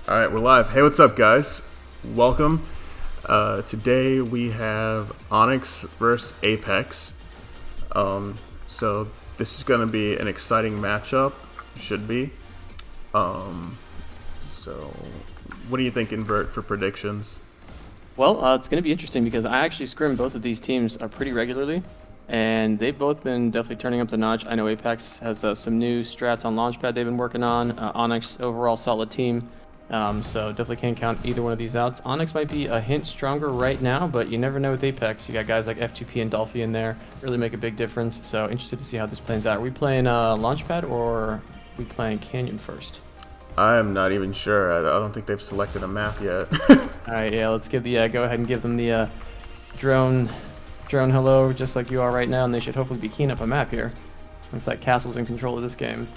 All right, we're live. Hey, what's up, guys? Welcome. Today we have ONYX versus Apex. So this is going to be an exciting matchup. Should be. So what are you thinking, Bert, for predictions? Well, it's going to be interesting because I actually scrim both of these teams pretty regularly, and they've both been definitely turning up the notch. I know Apex has some new strats on Launchpad they've been working on. ONYX, overall solid team, so definitely can't count either one of these out. ONYX might be a hint stronger right now, but you never know with Apex. You got guys like F2P and Dolphy in there, really make a big difference. So interested to see how this plays out. Are we playing Launchpad or are we playing Canyon first? I am not even sure. I don't think they've selected a map yet. All right, yeah, let's give the go ahead and give them the drone hello, just like you are right now, and they should hopefully be keying up a map here. Looks like Castle's in control of this game.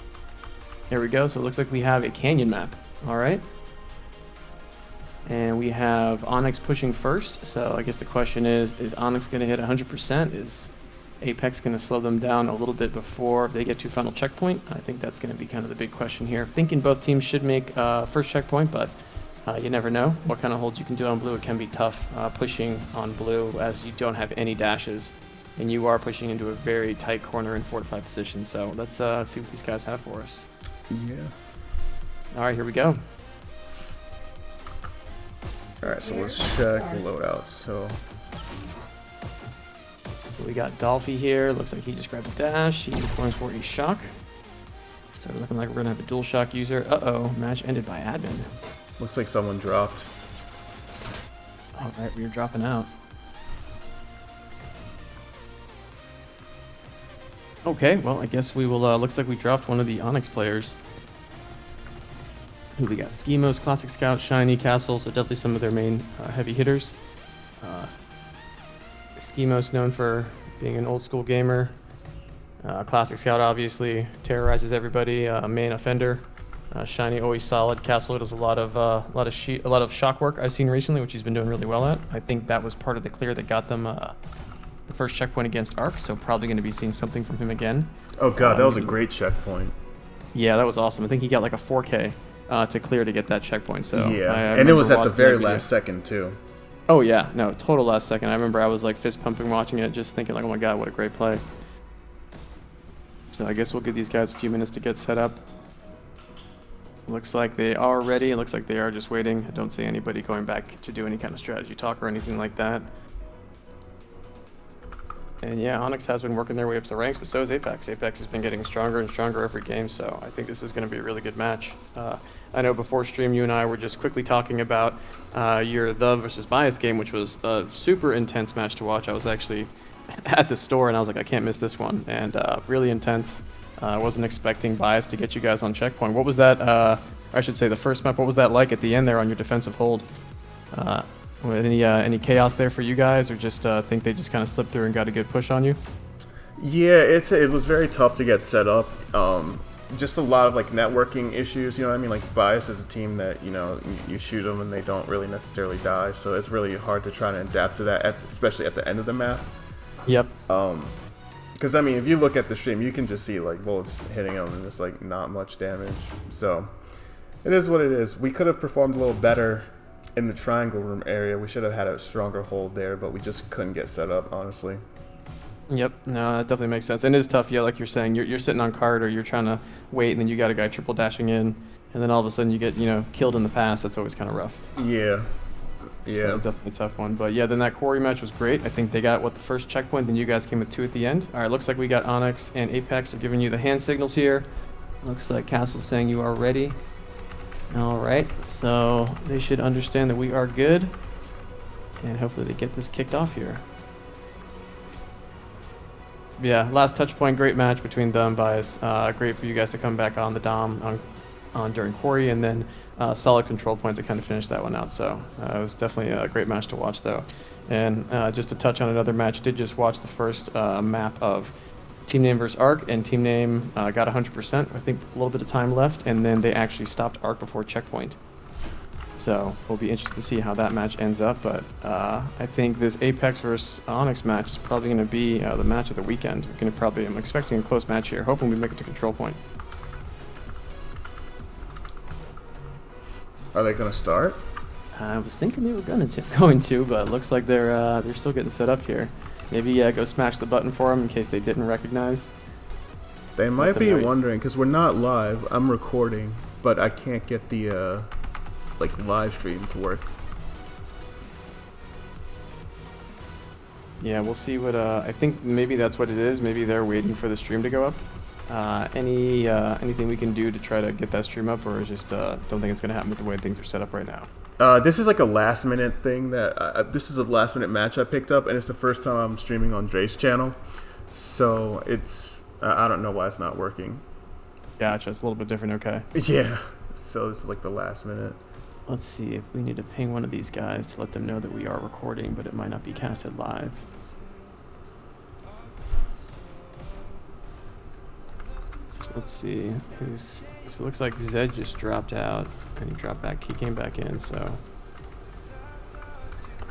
Here we go. So it looks like we have a canyon map. All right. And we have ONYX pushing first. So I guess the question is ONYX going to hit 100%? Is Apex going to slow them down a little bit before they get to final checkpoint? I think that's going to be kind of the big question here. Thinking both teams should make first checkpoint, but you never know what kind of holds you can do on blue. It can be tough pushing on blue as you don't have any dashes, and you are pushing into a very tight corner in fortified position. So let's see what these guys have for us. Yeah. All right, here we go. All right, so let's check loadout. So we got Dolphy here. Looks like he just grabbed a dash. He's going for a shock. So looking like we're gonna have a dual shock user. Uh-oh, match ended by admin. looks like someone dropped. All right, we are dropping out. Okay, well, I guess we will, looks like we dropped one of the ONYX players. Who we got? Schemos, Classic Scout, Shiny, Castle, so definitely some of their main heavy hitters. Schemos known for being an old school gamer. Classic Scout obviously terrorizes everybody, main offender. Shiny always solid. Castle does a lot of shock work I've seen recently, which he's been doing really well at. I think that was part of the clear that got them the first checkpoint against Arc, so probably going to be seeing something from him again. Oh god, that was a great checkpoint. Yeah, that was awesome. I think he got like a 4K to clear to get that checkpoint. So Yeah, I and it was at the watching very that video. last second too. Oh yeah, no, total last second. I remember I was like fist pumping watching it, just thinking like, oh my god, what a great play. So I guess we'll give these guys a few minutes to get set up. Looks like they are ready. It looks like they are just waiting. I don't see anybody going back to do any kind of strategy talk or anything like that. And yeah, ONYX has been working their way up the ranks, but so is Apex. Apex has been getting stronger and stronger every game, so I think this is going to be a really good match. I know before stream, you and I were just quickly talking about your The versus Bias game, which was a super intense match to watch. I was actually at the store, and I was like, I can't miss this one, and really intense. I wasn't expecting Bias to get you guys on checkpoint. What was that, I should say the first map, what was that like at the end there on your defensive hold? Any chaos there for you guys, or just think they just kind of slipped through and got a good push on you? Yeah, it was very tough to get set up. Just a lot of like networking issues, you know what I mean? Like Bias is a team that, you know, you shoot them and they don't really necessarily die, so it's really hard to try to adapt to that, especially at the end of the map. Yep. Because I mean, if you look at the stream, you can just see like bullets hitting them and it's like not much damage. So it is what it is. We could have performed a little better in the triangle room area. We should have had a stronger hold there, but we just couldn't get set up, honestly. Yep, no, that definitely makes sense. And it is tough, yeah, like you're saying, you're sitting on card or you're trying to wait, and then you got a guy triple dashing in, and then all of a sudden you get, you know, killed in the pass. That's always kind of rough. Yeah. Yeah. So definitely a tough one. But yeah, then that Quarry match was great. I think they got, the first checkpoint, then you guys came with 2 at the end. All right, looks like we got ONYX and Apex are giving you the hand signals here. Looks like Castle's saying you are ready. All right, so they should understand that we are good, and hopefully they get this kicked off here. Yeah, last touch point, great match between them, Bias. Great for you guys to come back on the Dom on during Quarry, and then solid control point to kind of finish that one out. So it was definitely a great match to watch, though. And just to touch on another match, did just watch the first map of Team Name versus Arc, and Team Name got 100%. I think a little bit of time left, and then they actually stopped Arc before checkpoint. So we'll be interested to see how that match ends up, but I think this Apex versus ONYX match is probably going to be the match of the weekend. I'm expecting a close match here, hoping we make it to control point. Are they gonna start? I was thinking they were going to, but it looks like they're still getting set up here. Maybe go smash the button for them in case they didn't recognize. They might be wondering because we're not live. I'm recording, but I can't get the like live stream to work. Yeah, we'll see what. I think maybe that's what it is. Maybe they're waiting for the stream to go up. Anything we can do to try to get that stream up, or just don't think it's gonna happen with the way things are set up right now. This is like a last minute thing that this is a last minute match I picked up, and it's the first time I'm streaming on Dre's channel, so it's I don't know why it's not working. Gotcha, it's a little bit different. Okay. Yeah, so this is like the last minute. Let's see if we need to ping one of these guys to let them know that we are recording, but it might not be casted live. So let's see who's. So it looks like Zed just dropped out, and he dropped back. He came back in. So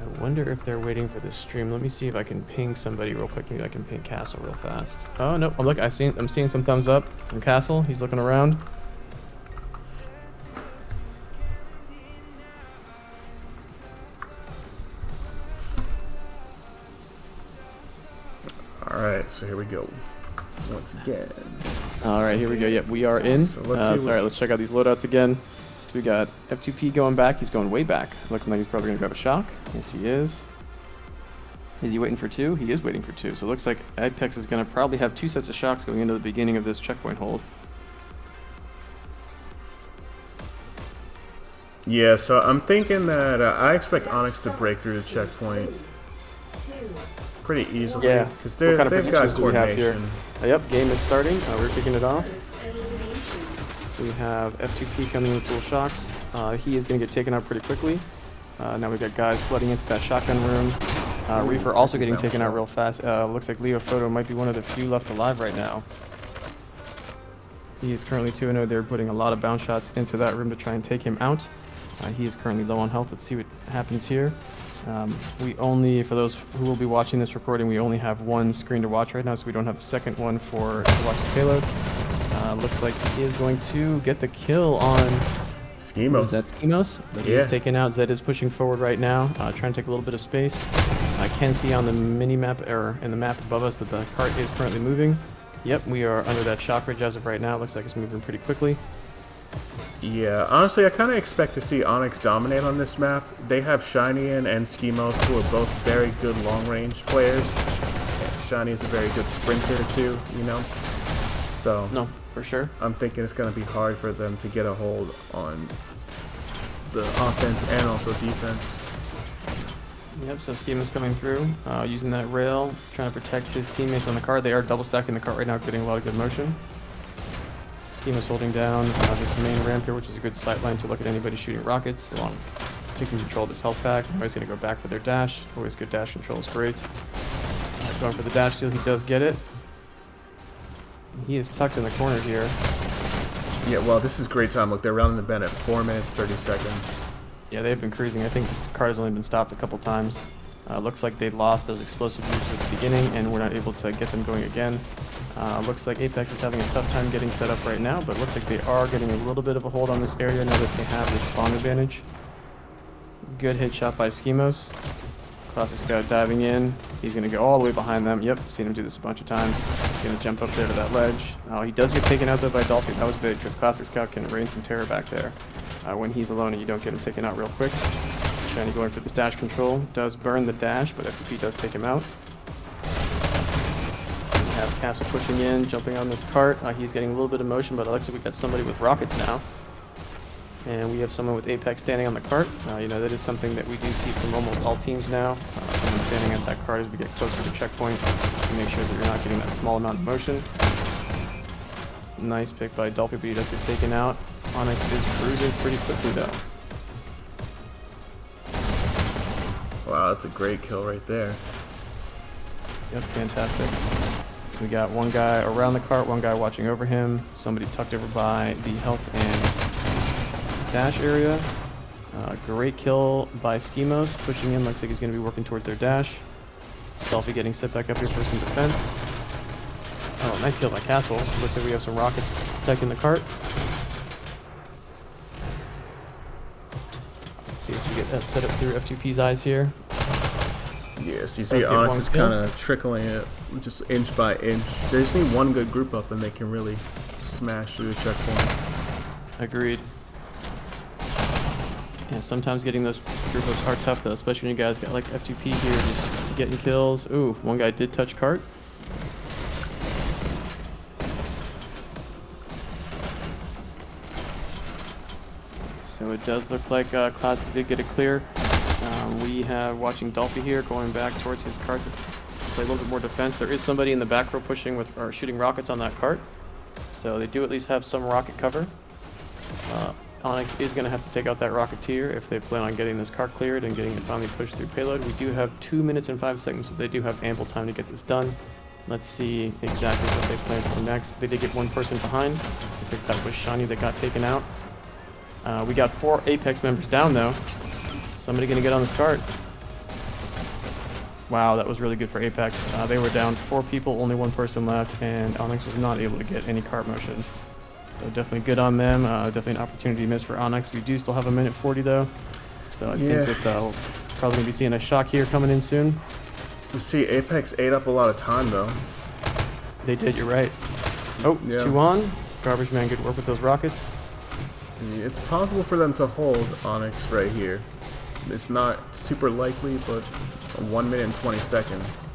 I wonder if they're waiting for the stream. Let me see if I can ping somebody real quick. Maybe I can ping Castle real fast. Oh no! Oh, look, I'm seeing some thumbs up from Castle. He's looking around. Alright, so here we go. Once again. Alright, here we go. Yep, we are in. So let's see alright, let's check out these loadouts again. So we got F2P going back. He's going way back. Looking like he's probably going to grab a shock. Yes, he is. Is he waiting for two? He is waiting for two. So it looks like Apex is going to probably have two sets of shocks going into the beginning of this checkpoint hold. Yeah, so I'm thinking that I expect ONYX to break through the checkpoint pretty easily. Yeah. Because What kind of they've got predictions do we have here? coordination. Yep, game is starting. We're kicking it off. We have F2P coming in full shocks. He is going to get taken out pretty quickly. Now we've got guys flooding into that shotgun room. Reefer also getting taken out real fast. Looks like Leo Photo might be one of the few left alive right now. He is currently 2-0. They're putting a lot of bounce shots into that room to try and take him out. He is currently low on health. Let's see what happens here. We only, for those who will be watching this recording, we only have one screen to watch right now, so we don't have a second one to watch the payload. Looks like he is going to get the kill on Schemos. That's Schemos. But he is taken out. Zed is pushing forward right now, trying to take a little bit of space. I can see on the mini map, or in the map above us, that the cart is currently moving. Yep, we are under that shock ridge as of right now. It looks like it's moving pretty quickly. Yeah, honestly, I kind of expect to see ONYX dominate on this map. They have Shiny and Schemos, who are both very good long-range players. Shiny is a very good sprinter, too, you know? So, no, for sure. I'm thinking it's going to be hard for them to get a hold on the offense and also defense. Yep, so Schema's coming through, using that rail, trying to protect his teammates on the cart. They are double stacking the cart right now, getting a lot of good motion. Schema's holding down this main ramp here, which is a good sight line to look at anybody shooting rockets, along taking control of this health pack. Always going to go back for their dash. Always good dash control is great. Going for the dash steal, he does get it. He is tucked in the corner here. Yeah, well, this is great time. Look, they're rounding the bend at 4 minutes, 30 seconds. Yeah, they've been cruising. I think this car has only been stopped a couple times. Looks like they lost those explosive moves at the beginning, and we're not able to get them going again. Looks like Apex is having a tough time getting set up right now, but looks like they are getting a little bit of a hold on this area now that they have this spawn advantage. Good hit shot by Schemos. Classic Scout diving in. He's going to go all the way behind them. Yep, seen him do this a bunch of times. He's going to jump up there to that ledge. He does get taken out though by Dolphin. That was big because Classic Scout can rain some terror back there when he's alone and you don't get him taken out real quick. Shiny going for this dash control. Does burn the dash, but FP does take him out. We have Castle pushing in, jumping on this cart. He's getting a little bit of motion, but it looks like we got somebody with rockets now. And we have someone with Apex standing on the cart. You know, that is something that we do see from almost all teams now. Someone standing at that cart as we get closer to the checkpoint to make sure that you're not getting that small amount of motion. Nice pick by Dolphy, but he does get taken out. ONYX is cruising pretty quickly though. Wow, that's a great kill right there. Yep, fantastic. We got one guy around the cart, one guy watching over him, somebody tucked over by the health and dash area. Great kill by Schemos, pushing in, looks like he's going to be working towards their dash. Dolphy getting set back up here for some defense. Oh, nice kill by Castle. Looks like we have some rockets protecting the cart. get set up through F2P's eyes here. Yes, you see ONYX is kind of trickling it just inch by inch. They just need one good group up and they can really smash through the checkpoint. Agreed. Yeah, sometimes getting those group ups are tough though, especially when you guys got like F2P here just getting kills. Ooh, one guy did touch cart. So it does look like Classic did get it clear. We have watching Dolphy here going back towards his cart to play a little bit more defense. There is somebody in the back row pushing with or shooting rockets on that cart. So they do at least have some rocket cover. ONYX is going to have to take out that Rocketeer if they plan on getting this cart cleared and getting it finally pushed through payload. We do have 2 minutes and 5 seconds, so they do have ample time to get this done. Let's see exactly what they plan to do next. They did get one person behind. Looks like that was Shani that got taken out. We got 4 Apex members down though. Somebody going to get on this cart. Wow, that was really good for Apex. They were down 4 people, only 1 person left, and ONYX was not able to get any cart motion. So definitely good on them. Definitely an opportunity missed for ONYX. We do still have 1:40 though. So I think that we'll probably going to be seeing a shock here coming in soon. You see Apex ate up a lot of time though. They did, you're right. Oh, yeah. 2 on. Garbage Man, good work with those rockets. It's possible for them to hold ONYX right here. It's not super likely, but 1 minute and 20 seconds.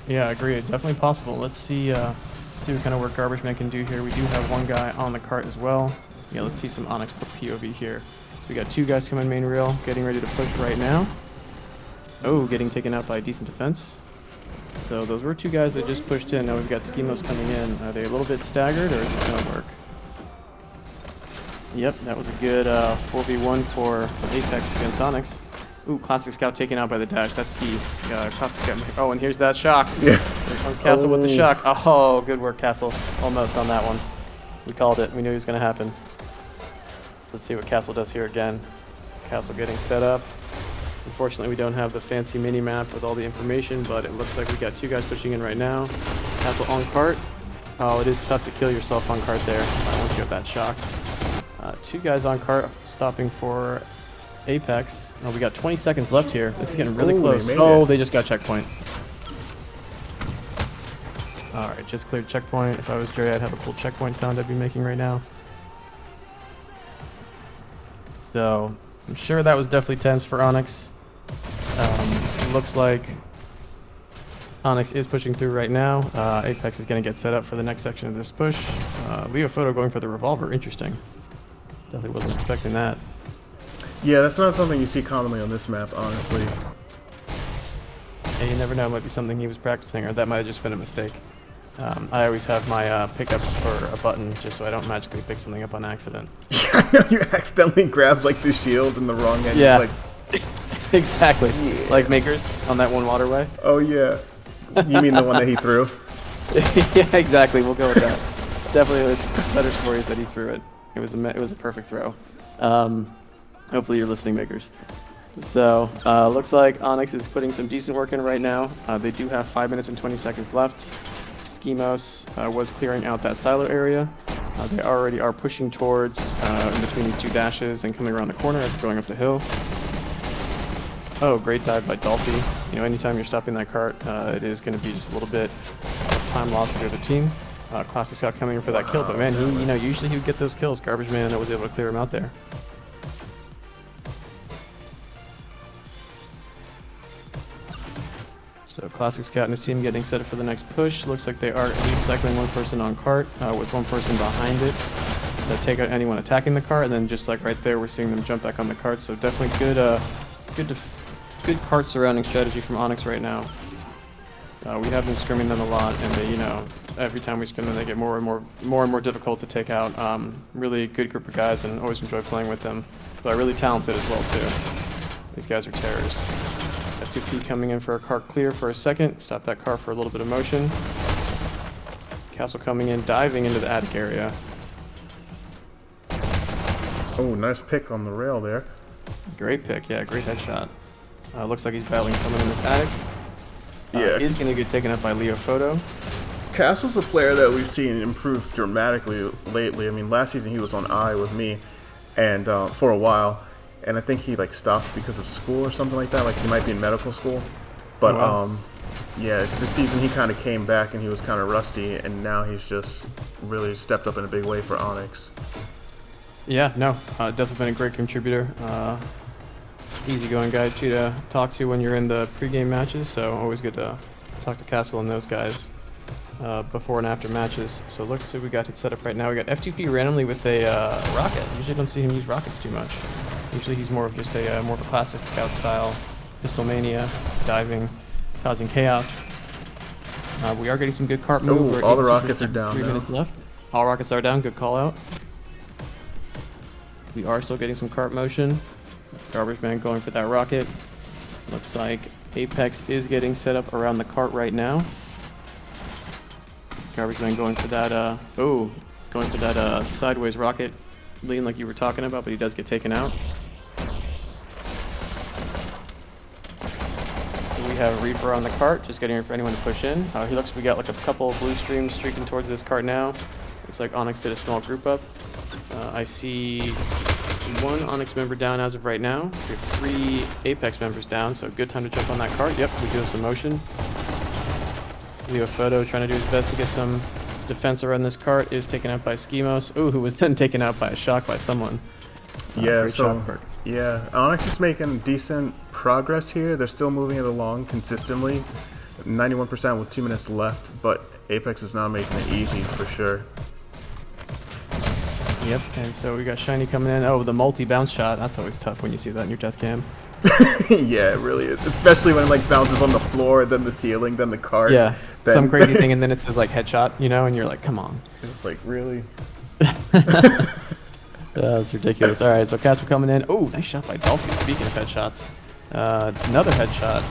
Yeah, I agree. Definitely possible. Let's see what kind of work Garbage Man can do here. We do have 1 guy on the cart as well. Let's see some ONYX POV here. So we got 2 guys coming main rail, getting ready to push right now. Oh, getting taken out by a decent defense. So those were 2 guys that just pushed in. Now we've got Schemos coming in. Are they a little bit staggered, or is this going to work? Yep, that was a good 4v1 for Apex against ONYX. Ooh, Classic Scout taken out by the dash. That's key. Classic Scout. Oh, and here's that shock. Yeah. There comes Castle with the shock. Oh, good work, Castle. Almost on that one. We called it. We knew it was going to happen. So let's see what Castle does here again. Castle getting set up. Unfortunately, we don't have the fancy mini-map with all the information, but it looks like we got 2 guys pushing in right now. Castle on cart. Oh, it is tough to kill yourself on cart there. Once you have that shock. 2 guys on cart stopping for Apex. Oh, we got 20 seconds left here. This is getting really close. Oh, they just got checkpoint. Alright, just cleared checkpoint. If I was Jerry, I'd have a cool checkpoint sound I'd be making right now. So, I'm sure that was definitely tense for ONYX. It looks like ONYX is pushing through right now. Apex is going to get set up for the next section of this push. Leo Photo going for the revolver. Interesting. Definitely wasn't expecting that. Yeah, that's not something you see commonly on this map, honestly. Yeah, you never know. It might be something he was practicing, or that might have just been a mistake. I always have my pickups for a button, just so I don't magically pick something up on accident. Yeah, I know you accidentally grabbed like the shield in the wrong end. Yeah, like, exactly. Yeah. Like Makers on that one waterway. Oh yeah. You mean the one that he threw? Yeah, exactly. We'll go with that. Definitely, it's better stories that he threw it. It was a perfect throw. Hopefully you're listening, Makers. So, looks like ONYX is putting some decent work in right now. They do have 5 minutes and 20 seconds left. Schemos was clearing out that silo area. They already are pushing towards in between these 2 dashes and coming around the corner as they're going up the hill. Oh, great dive by Dolphy. You know, anytime you're stopping that cart, it is going to be just a little bit of time lost for the team. Classic Scout coming in for that kill, but man, usually he would get those kills. Garbage Man was able to clear him out there. So Classic Scout and his team getting set up for the next push. Looks like they are at least cycling 1 person on cart with 1 person behind it. So take out anyone attacking the cart, and then just like right there, we're seeing them jump back on the cart. So definitely good cart surrounding strategy from ONYX right now. We have been scrimming them a lot, and they, every time we scrim them, they get more and more difficult to take out. Really good group of guys, and always enjoy playing with them. But really talented as well too. These guys are terrors. F2P coming in for a car clear for a second. Stop that car for a little bit of motion. Castle coming in, diving into the attic area. Oh, nice pick on the rail there. Great pick, yeah, great headshot. Looks like he's battling someone in this attic. Yeah. He's going to get taken up by Leo Photo. Castle's a player that we've seen improve dramatically lately. I mean, last season he was on I with me, and for a while. and I think he like stopped because of school or something like that. Like he might be in medical school, but yeah, this season he kind of came back and he was kind of rusty, and now he's just really stepped up in a big way for ONYX. Yeah, no, definitely been a great contributor. Easygoing guy too to talk to when you're in the pregame matches, so always good to talk to Castle and those guys before and after matches. So let's see, we got it set up right now. We got F2P randomly with a rocket. Usually don't see him use rockets too much. Usually he's more of just a more of a classic scout style, pistol mania, diving, causing chaos. We are getting some good cart move. All the rockets are down 3 now. minutes left. All rockets are down. Good call out. We are still getting some cart motion. Garbage Man going for that rocket. Looks like Apex is getting set up around the cart right now. Garbage Man going for that, going for that sideways rocket lean like you were talking about, but he does get taken out. So we have Reaper on the cart, just getting ready for anyone to push in. He looks, we got like a couple of blue streams streaking towards this cart now. Looks like ONYX did a small group up. I see one ONYX member down as of right now. We have 3 Apex members down, so good time to jump on that cart. Yep, we do have some motion. Leo Photo trying to do his best to get some defense around this cart is taken out by Schemos. Ooh, who was then taken out by a shock by someone. Yeah, so yeah, ONYX is making decent progress here. They're still moving it along consistently. 91% with 2 minutes left, but Apex is now making it easy for sure. Yep, and so we got Shiny coming in. Oh, the multi-bounce shot. That's always tough when you see that in your death cam. Yeah, it really is. Especially when it like bounces on the floor, then the ceiling, then the cart. Yeah, then some crazy thing, and then it says like headshot, you know, and you're like, come on. It's like, really? That's ridiculous. All right, so Castle coming in. Oh, nice shot by Dolphy. Speaking of headshots, another headshot.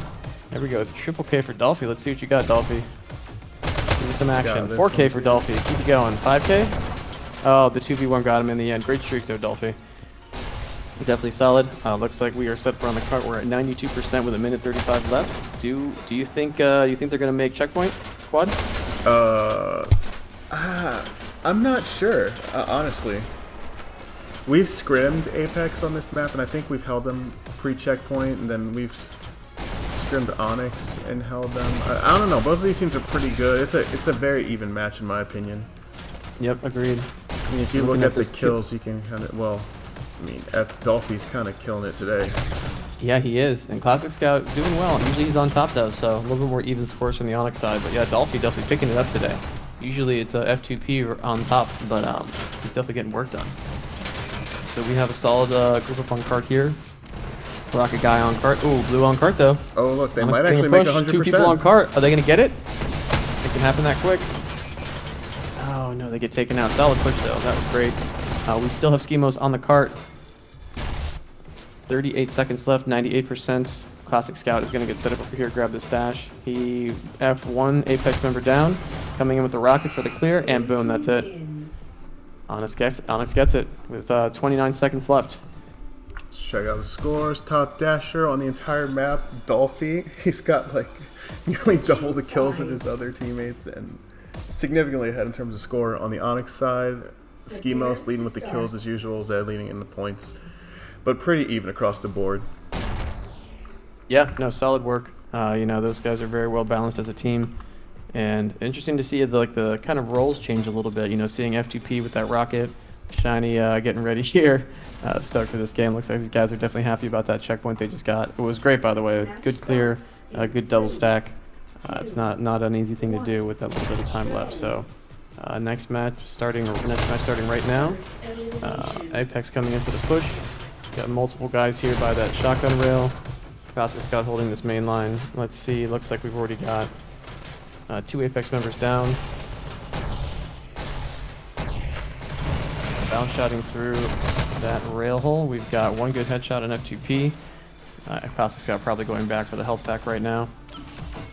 There we go. Triple K for Dolphy. Let's see what you got, Dolphy. Give me some action. 4K for Dolphy. Keep it going. 5K? Oh, the 2v1 got him in the end. Great streak though, Dolphy. Definitely solid. Looks like we are set for on the cart. We're at 92% with 1:35 left. Do you think they're gonna make checkpoint quad? I'm not sure, honestly. We've scrimmed Apex on this map, and I think we've held them pre-checkpoint, and then we've scrimmed ONYX and held them. I don't know. Both of these teams are pretty good. It's a very even match in my opinion. Yep, agreed. I mean, if you look at the kills, you can kind of, well, I mean, Dolphy's kind of killing it today. Yeah, he is. And Classic Scout doing well. Usually he's on top though, so a little bit more even scores from the ONYX side. But yeah, Dolphy definitely picking it up today. Usually it's a F2P on top, but he's definitely getting work done. So we have a solid group up on cart here. Rocket guy on cart. Ooh, blue on cart though. Oh look, they might actually make 100%. 2 people on cart. Are they gonna get it? It can happen that quick. Oh no, they get taken out. Solid push though. That was great. We still have Schemos on the cart. 38 seconds left, 98%. Classic Scout is going to get set up over here, grab the stash. He F1 Apex member down, coming in with the rocket for the clear, and boom, that's it. ONYX gets it with 29 seconds left. Let's check out the scores. Top dasher on the entire map, Dolphy. He's got like nearly double the kills of his other teammates and significantly ahead in terms of score on the ONYX side. Schemos leading with the kills as usual, Zed leading in the points, but pretty even across the board. Yeah, no, solid work. You know, those guys are very well balanced as a team, and interesting to see the kind of roles change a little bit. You know, seeing F2P with that rocket, Shiny getting ready here, stoked for this game. Looks like these guys are definitely happy about that checkpoint they just got. It was great, by the way. Good clear, good double stack. It's not an easy thing to do with that little bit of time left. So. Next match starting right now. Apex coming in for the push. Got multiple guys here by that shotgun rail. Classic Scout holding this main line. Let's see. Looks like we've already got 2 Apex members down. Bounce shotting through that rail hole. We've got 1 good headshot on F2P. Classic Scout probably going back for the health pack right now.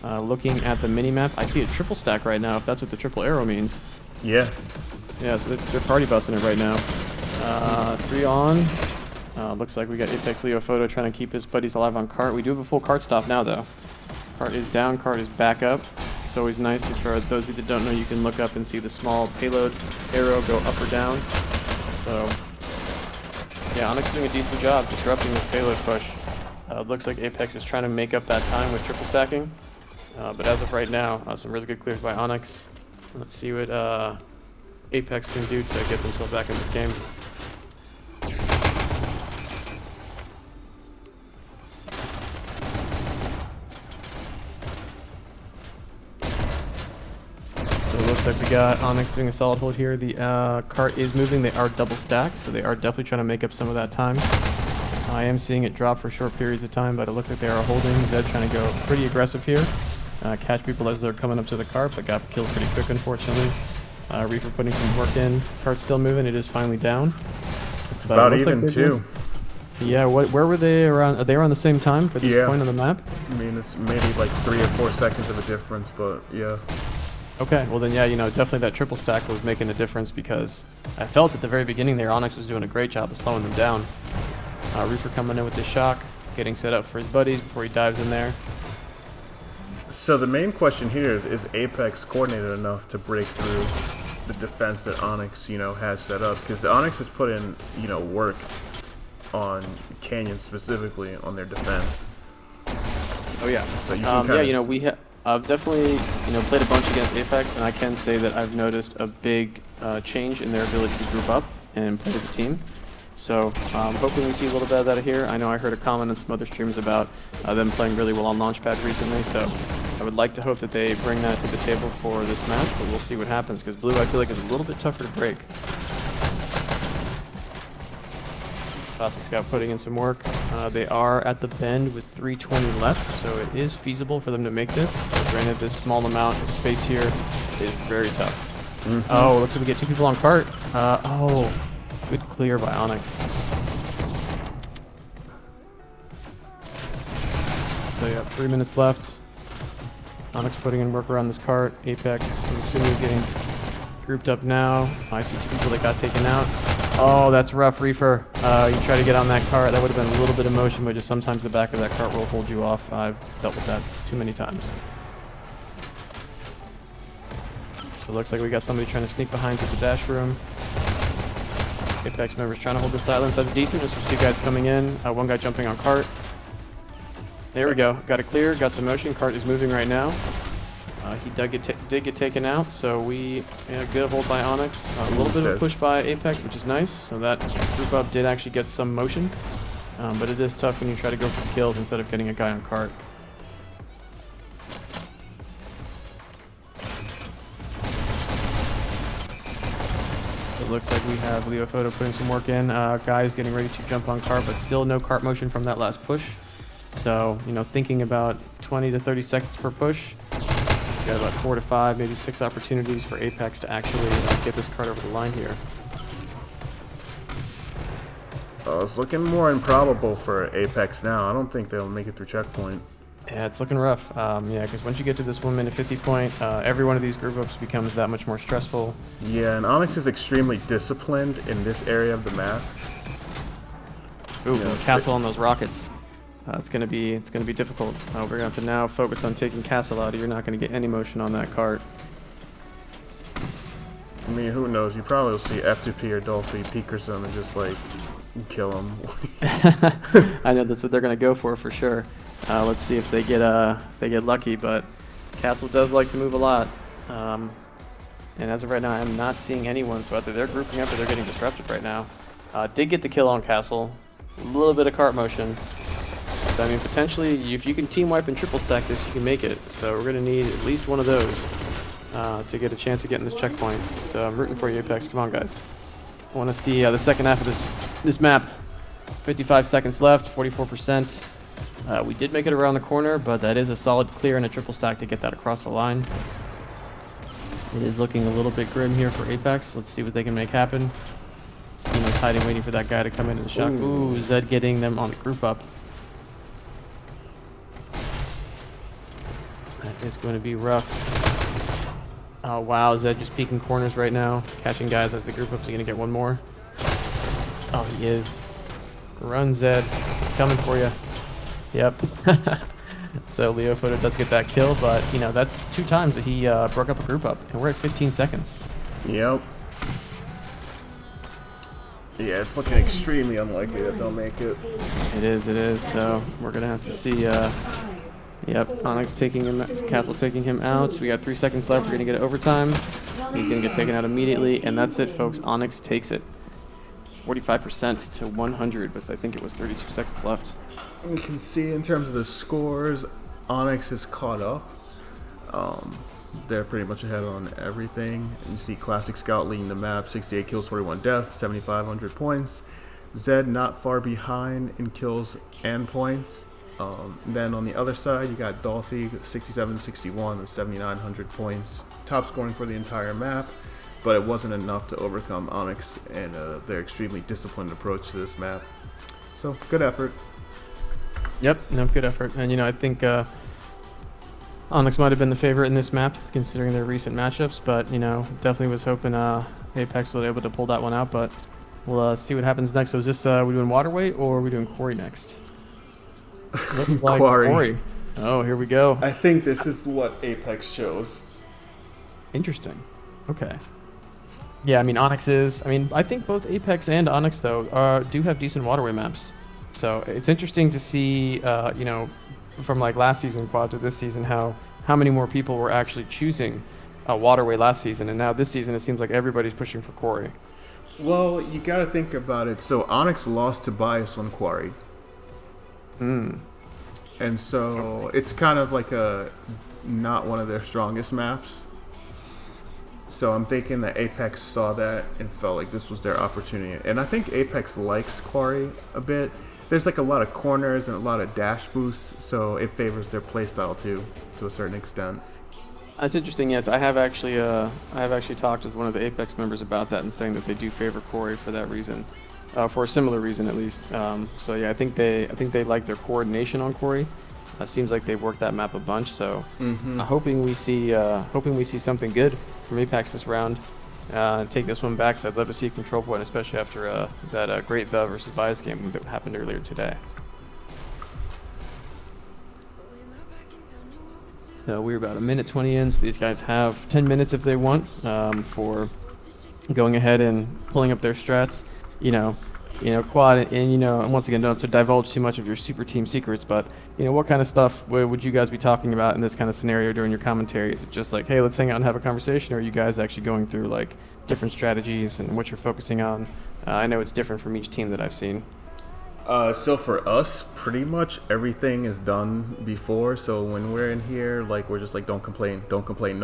Looking at the mini-map, I see a triple stack right now, if that's what the triple arrow means. Yeah. Yeah, so they're party busting it right now. 3 on. Looks like we got Apex Leo Photo trying to keep his buddies alive on cart. We do have a full cart stop now, though. Cart is down, cart is back up. It's always nice, for those of you that don't know, you can look up and see the small payload arrow go up or down. So, Yeah, ONYX doing a decent job disrupting this payload push. Looks like Apex is trying to make up that time with triple stacking. But as of right now, some really good clears by ONYX. Let's see what Apex can do to get themselves back in this game. So it looks like we got ONYX doing a solid hold here. The cart is moving. They are double stacked, so they are definitely trying to make up some of that time. I am seeing it drop for short periods of time, but it looks like they are holding. Zed trying to go pretty aggressive here. Catch people as they're coming up to the cart, but got killed pretty quick, unfortunately. Reaper putting some work in. Cart's still moving. It is finally down. It's about even, too. Yeah, where were they around? Are they around the same time for this point on the map? I mean, it's maybe like 3 or 4 seconds of a difference, but yeah. Okay, well then, yeah, you know, definitely that triple stack was making a difference because I felt at the very beginning there, ONYX was doing a great job of slowing them down. Reaper coming in with the shock, getting set up for his buddies before he dives in there. So the main question here is Apex coordinated enough to break through the defense that ONYX, you know, has set up? Because ONYX has put in, you know, work on Canyon specifically on their defense. Oh yeah. So you can yeah, you know, I've definitely, you know, played a bunch against Apex, and I can say that I've noticed a big change in their ability to group up and play as a team. So I'm hoping we see a little bit of that here. I know I heard a comment in some other streams about them playing really well on Launchpad recently, so I would like to hope that they bring that to the table for this match, but we'll see what happens, because Blue I feel like is a little bit tougher to break. Classic Scout putting in some work. They are at the bend with 320 left, so it is feasible for them to make this. Granted, this small amount of space here is very tough. Oh, looks like we get 2 people on cart. Oh, good clear by ONYX. So yeah, 3 minutes left. ONYX putting in work around this cart. Apex, I'm assuming, is getting grouped up now. I see 2 people that got taken out. Oh, that's rough, Reaper. You try to get on that cart, that would have been a little bit of motion, but just sometimes the back of that cart will hold you off. I've dealt with that too many times. So it looks like we got somebody trying to sneak behind to the dash room. Apex members trying to hold the silence. That's decent. Just for 2 guys coming in. 1 guy jumping on cart. There we go. Got it clear. Got some motion. Cart is moving right now. He did get taken out, so we good hold by ONYX. A little bit of a push by Apex, which is nice. So that group up did actually get some motion, but it is tough when you try to go for kills instead of getting a guy on cart. So it looks like we have Leo Photo putting some work in. Guys getting ready to jump on cart, but still no cart motion from that last push. So, you know, thinking about 20 to 30 seconds per push. Got about 4 to 5, maybe 6 opportunities for Apex to actually get this cart over the line here. It's looking more improbable for Apex now. I don't think they'll make it through checkpoint. Yeah, it's looking rough. Yeah, because once you get to this 1 minute 50 point, every one of these group ups becomes that much more stressful. Yeah, and ONYX is extremely disciplined in this area of the map. Ooh, you know, castle on those rockets. It's gonna be difficult. We're gonna have to now focus on taking Castle out. You're not gonna get any motion on that cart. I mean, who knows? You probably will see F2P or Dolphy peek or something and just like kill him. I know that's what they're gonna go for sure. Let's see if they get lucky, but Castle does like to move a lot. And as of right now, I'm not seeing anyone. So either they're grouping up or they're getting disrupted right now. Did get the kill on Castle. A little bit of cart motion. So, I mean, potentially, if you can team wipe and triple stack this, you can make it. So we're going to need at least one of those to get a chance of getting this checkpoint. So I'm rooting for you, Apex. Come on, guys. I want to see the second half of this map. 55 seconds left, 44%. We did make it around the corner, but that is a solid clear and a triple stack to get that across the line. It is looking a little bit grim here for Apex. Let's see what they can make happen. Steamer's hiding, waiting for that guy to come into the shot. Ooh, Zed getting them on the group up. That is going to be rough. Oh wow, Zed just peeking corners right now, catching guys as the group ups are going to get one more. Oh, he is. Run, Zed. Coming for you. Yep. So Leo Photo does get that kill, but you know, that's 2 times that he broke up a group up, and we're at 15 seconds. Yep. Yeah, it's looking extremely unlikely that they'll make it. It is. So we're gonna have to see. Yep, ONYX taking him, Castle taking him out. So we got 3 seconds left. We're gonna get it overtime. He's gonna get taken out immediately, and that's it, folks. ONYX takes it, 45% to 100, with I think it was 32 seconds left. You can see in terms of the scores, ONYX is caught up. They're pretty much ahead on everything. You see Classic Scout leading the map, 68 kills, 41 deaths, 7,500 points. Zed not far behind in kills and points. Then on the other side, you got Dolphy, 67-61 with 7,900 points. Top scoring for the entire map, but it wasn't enough to overcome ONYX and their extremely disciplined approach to this map. So, good effort. Yep, no, good effort. And, I think ONYX might have been the favorite in this map, considering their recent matchups, but, definitely was hoping Apex was able to pull that one out, but we'll see what happens next. So is this, we doing Waterway, or are we doing Quarry next? Looks like Quarry. Oh, here we go. I think this is what Apex chose. Interesting. Okay. Yeah, ONYX is... I think both Apex and ONYX, though, do have decent Waterway maps. So it's interesting to see, from like last season quad to this season, how many more people were actually choosing Waterway last season, and now this season it seems like everybody's pushing for Quarry. Well, you got to think about it. So ONYX lost to Bias on Quarry. And so it's kind of like not one of their strongest maps. So I'm thinking that Apex saw that and felt like this was their opportunity. And I think Apex likes Quarry a bit. There's like a lot of corners and a lot of dash boosts, so it favors their playstyle too, to a certain extent. That's interesting. Yes, I have actually talked with one of the Apex members about that and saying that they do favor Quarry for that reason, for a similar reason at least. So yeah, I think they like their coordination on Quarry. Seems like they've worked that map a bunch. So hoping we see something good from Apex this round. Take this one back, so I'd love to see a control point, especially after that great The versus Bias game that happened earlier today. So we're about 1:20 in, so these guys have 10 minutes if they want for going ahead and pulling up their strats. Quad, and once again, don't have to divulge too much of your super team secrets, but what kind of stuff would you guys be talking about in this kind of scenario during your commentary? Is it just like, hey, let's hang out and have a conversation, or are you guys actually going through like different strategies and what you're focusing on? I know it's different from each team that I've seen. So for us, pretty much everything is done before. So when we're in here, like, we're just like, don't complain, no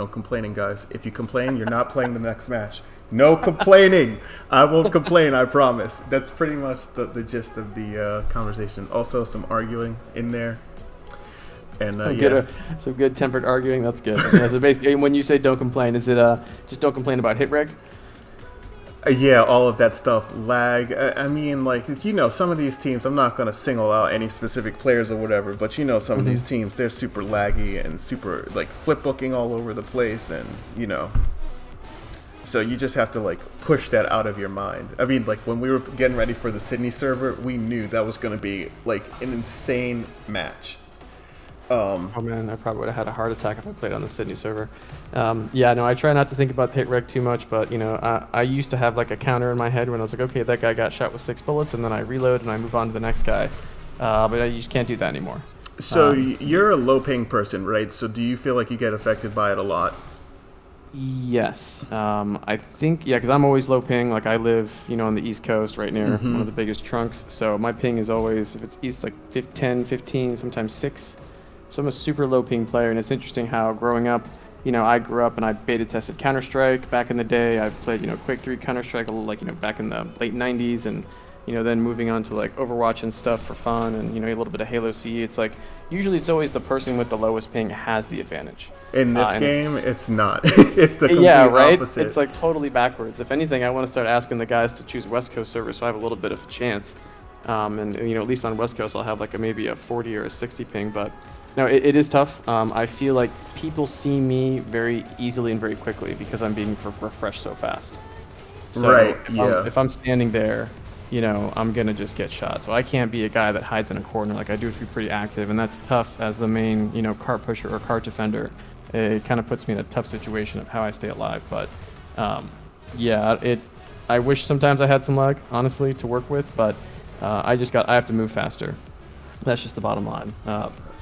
complaining, guys. If you complain, you're not playing the next match. No complaining. I won't complain, I promise. That's pretty much the gist of the conversation. Also, some arguing in there. And some good tempered arguing. That's good. Yeah, so basically, when you say don't complain, is it just don't complain about hit reg? Yeah, all of that stuff. Lag. Some of these teams, I'm not going to single out any specific players or whatever, but some of these teams, they're super laggy and super, like, flip booking all over the place, and, so you just have to, like, push that out of your mind. When we were getting ready for the Sydney server, we knew that was going to be, like, an insane match. Oh man, I probably would have had a heart attack if I played on the Sydney server. I try not to think about the hit reg too much, but I used to have like a counter in my head when I was like, okay, that guy got shot with 6 bullets, and then I reload and I move on to the next guy. But I just can't do that anymore. So you're a low ping person, right? So do you feel like you get affected by it a lot? Yes, I think, because I'm always low ping. Like, I live, on the East Coast, right near one of the biggest trunks. So my ping is always, if it's east, like 10, 15, sometimes 6. So I'm a super low ping player, and it's interesting how growing up, I grew up and I beta tested Counter-Strike back in the day. I've played, Quake 3 Counter-Strike, back in the late 90s, and, then moving on to like Overwatch and stuff for fun, and, a little bit of Halo CE. It's like, usually it's always the person with the lowest ping has the advantage. In this game, it's not. It's the complete opposite. It's like totally backwards. If anything, I want to start asking the guys to choose West Coast servers so I have a little bit of a chance. And at least on West Coast, I'll have like maybe a 40 or a 60 ping, but no, it is tough. I feel like people see me very easily and very quickly because I'm being refreshed so fast. So right, if I'm standing there, I'm going to just get shot. So I can't be a guy that hides in a corner. Like, I do have to be pretty active, and that's tough as the main, cart pusher or cart defender. It kind of puts me in a tough situation of how I stay alive. But, I wish sometimes I had some lag, honestly, to work with, but I have to move faster. That's just the bottom line.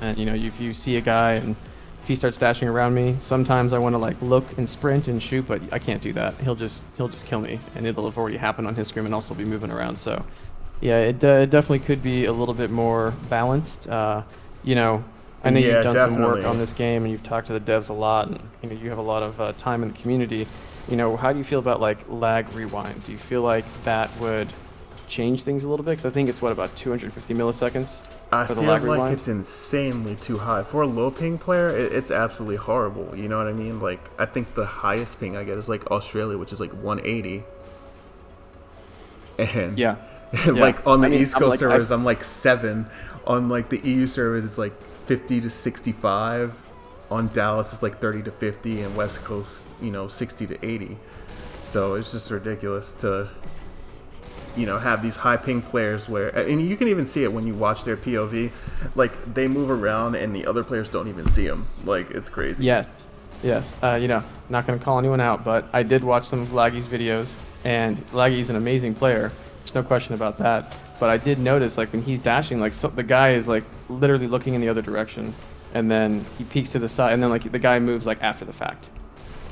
And you know, if you see a guy and if he starts dashing around me, sometimes I want to like look and sprint and shoot, but I can't do that. He'll just kill me, and it'll have already happened on his screen and also be moving around. So, yeah, it definitely could be a little bit more balanced. You know, I know Yeah, you've done some work definitely. on this game and you've talked to the devs a lot, and you know you have a lot of time in the community. You know, how do you feel about like lag rewind? Do you feel like that would change things a little bit? Because I think it's what, about 250 milliseconds I for the feel lag like rewind. it's insanely too high. For a low ping player, it's absolutely horrible. You know what I mean? Like, I think the highest ping I get is like Australia, which is like 180. And Yeah. like on the I mean, East I'm Coast like, servers, I'm like 7. On like the EU servers, it's like 50 to 65. On Dallas, it's like 30 to 50. And West Coast, you know, 60 to 80. So it's just ridiculous to, you know, have these high ping players where, and you can even see it when you watch their POV, like they move around and the other players don't even see them. Like, it's crazy. Yes, yes. You know, not going to call anyone out, but I did watch some of Laggy's videos, and Laggy's an amazing player. There's no question about that. But I did notice, like, when he's dashing, like, the guy is, like, literally looking in the other direction, and then he peeks to the side, and then, like, the guy moves, like, after the fact.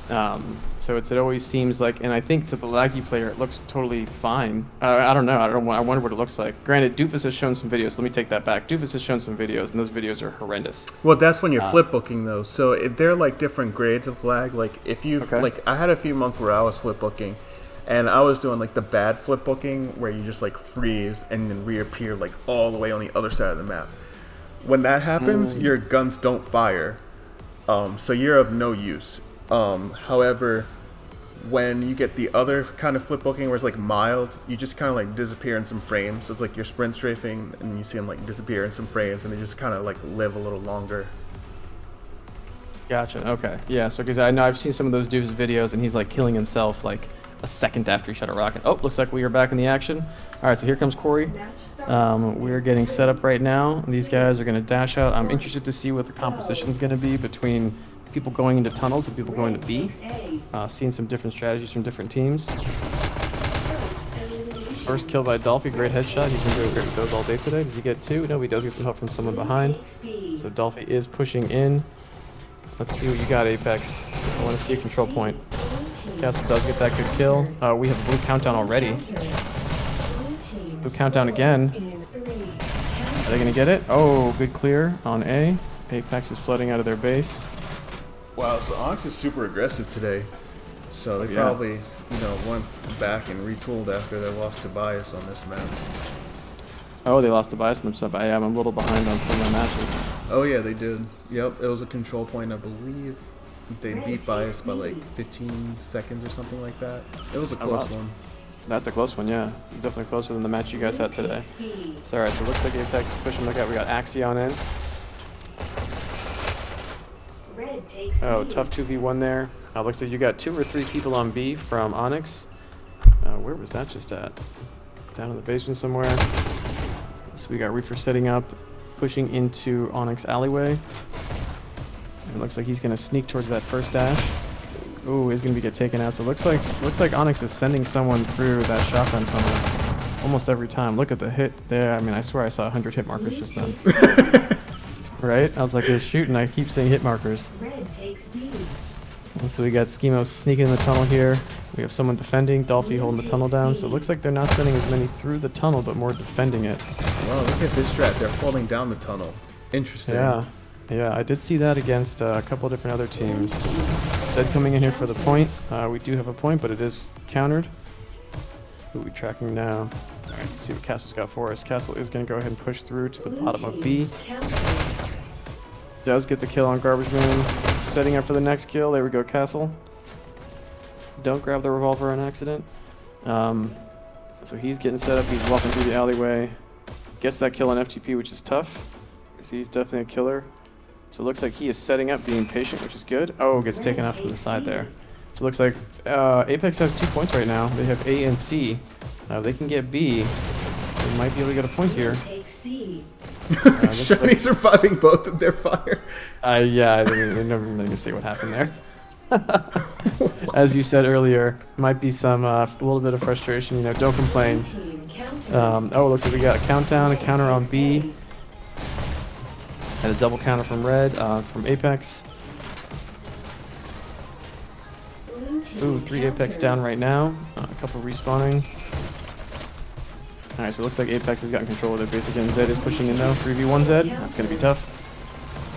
So it always seems like, and I think to the laggy player, it looks totally fine. I don't know. I wonder what it looks like. Granted, Doofus has shown some videos. Let me take that back. Doofus has shown some videos, and those videos are horrendous. Well, that's when you're flip booking though. So they're like different grades of lag. Like if you Okay. like, I had a few months where I was flip booking, and I was doing like the bad flip booking where you just like freeze and then reappear like all the way on the other side of the map. When that happens, your guns don't fire, so you're of no use. However, when you get the other kind of flip booking where it's like mild, you just kind of like disappear in some frames. So it's like you're sprint strafing and you see them like disappear in some frames and they just kind of like live a little longer. Gotcha. Okay. Yeah. So because I know I've seen some of those Doofus videos, and he's like killing himself like a second after he shot a rocket. Oh, looks like we are back in the action. All right. So here comes Corey. We're getting set up right now. These guys are going to dash out. I'm interested to see what the composition is going to be between people going into tunnels and people going to B. Seeing some different strategies from different teams. First kill by Dolphy, great headshot. He's been doing great with those all day today. Does he get 2? No, he does get some help from someone behind. So Dolphy is pushing in. Let's see what you got, Apex. I want to see a control point. Castle does get that good kill. We have a blue countdown already. Blue countdown again. Are they going to get it? Oh, good clear on A. Apex is flooding out of their base. Wow, so ONYX is super aggressive today. So they probably, you know, went back and retooled after they lost to Bias on this map. Oh, they lost the bias on themselves. I am a little behind on some of my matches. Oh yeah, they did. Yep, it was a control point, I believe. They beat Bias by like 15 seconds or something like that. It was a close one. That's a close one, yeah. Definitely closer than the match you guys had today. So, alright, so it looks like Apex is pushing. Look out, we got Axion in. Oh, tough 2v1 there. Looks like you got 2 or 3 people on B from ONYX. Where was that just at? Down in the basement somewhere. So we got Reefer setting up, pushing into ONYX alleyway. And it looks like he's going to sneak towards that first dash. Ooh, he's going to get taken out. So it looks like ONYX is sending someone through that shotgun tunnel almost every time. Look at the hit there. I mean, I swear I saw 100 hit markers just then. Right? I was like, they're shooting. I keep seeing hit markers. And so we got Schemo sneaking in the tunnel here. We have someone defending. Dolphy holding the tunnel down. So it looks like they're not sending as many through the tunnel, but more defending it. Wow, look at this strat. They're falling down the tunnel. Interesting. Yeah. Yeah, I did see that against a couple of different other teams. Zed coming in here for the point. We do have a point, but it is countered. Who are we tracking now? Alright, let's see what Castle's got for us. Castle is going to go ahead and push through to the bottom of B. Does get the kill on Garbage Man. Setting up for the next kill. There we go, Castle. Don't grab the revolver on accident. So he's getting set up. He's walking through the alleyway. Gets that kill on FTP, which is tough. He's definitely a killer. So it looks like he is setting up, being patient, which is good. Oh, gets taken out from the side there. So it looks like Apex has 2 points right now. They have A and C. They can get B. They might be able to get a point here. Shiny surviving both of their fire. Yeah, I never really gonna see what happened there. As you said earlier, might be some a little bit of frustration. You know, don't complain. Oh, it looks like we got a countdown, a counter on B, and a double counter from Red, from Apex. Ooh, 3 Apex down right now. A couple respawning. Alright, so it looks like Apex has gotten control of their base again. Zed is pushing in though. 3v1 Zed. That's going to be tough.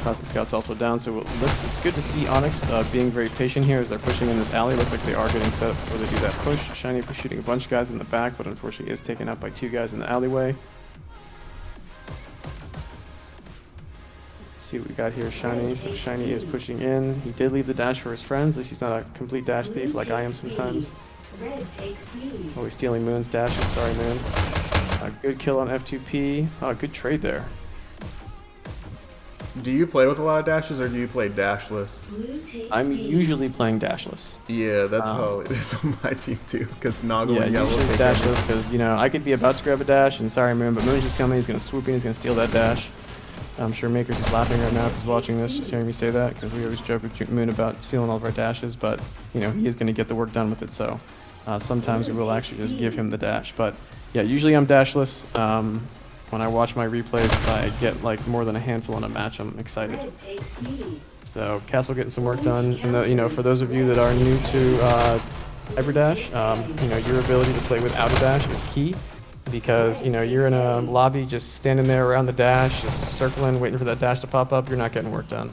Cosmic Scout's also down, so it's good to see ONYX being very patient here as they're pushing in this alley. Looks like they are getting set up before they do that push. Shiny shooting a bunch of guys in the back, but unfortunately is taken out by 2 guys in the alleyway. Let's see what we got here. Shiny. So Shiny is pushing in. He did leave the dash for his friends. At least he's not a complete dash thief like I am sometimes. Oh, he's stealing Moon's dashes. Sorry, Moon. A good kill on F2P. Oh, good trade there. Do you play with a lot of dashes or do you play dashless? I'm usually playing dashless. Yeah, that's how it is on my team too. Because Noggle and Yellow usually take dashless because, you know, I could be about to grab a dash and sorry, Moon, but Moon's just coming. He's going to swoop in. He's going to steal that dash. I'm sure Makers is laughing right now if he's watching this, just hearing me say that, because we always joke with Moon about stealing all of our dashes, but, you know, he is going to get the work done with it, so sometimes we will actually just give him the dash. But, yeah, usually I'm dashless. When I watch my replays, if I get, like, more than a handful in a match, I'm excited. So, Castle getting some work done, and, you know, for those of you that are new to Hyperdash, you know, your ability to play without a dash is key. Because, you know, you're in a lobby just standing there around the dash, just circling, waiting for that dash to pop up, you're not getting work done.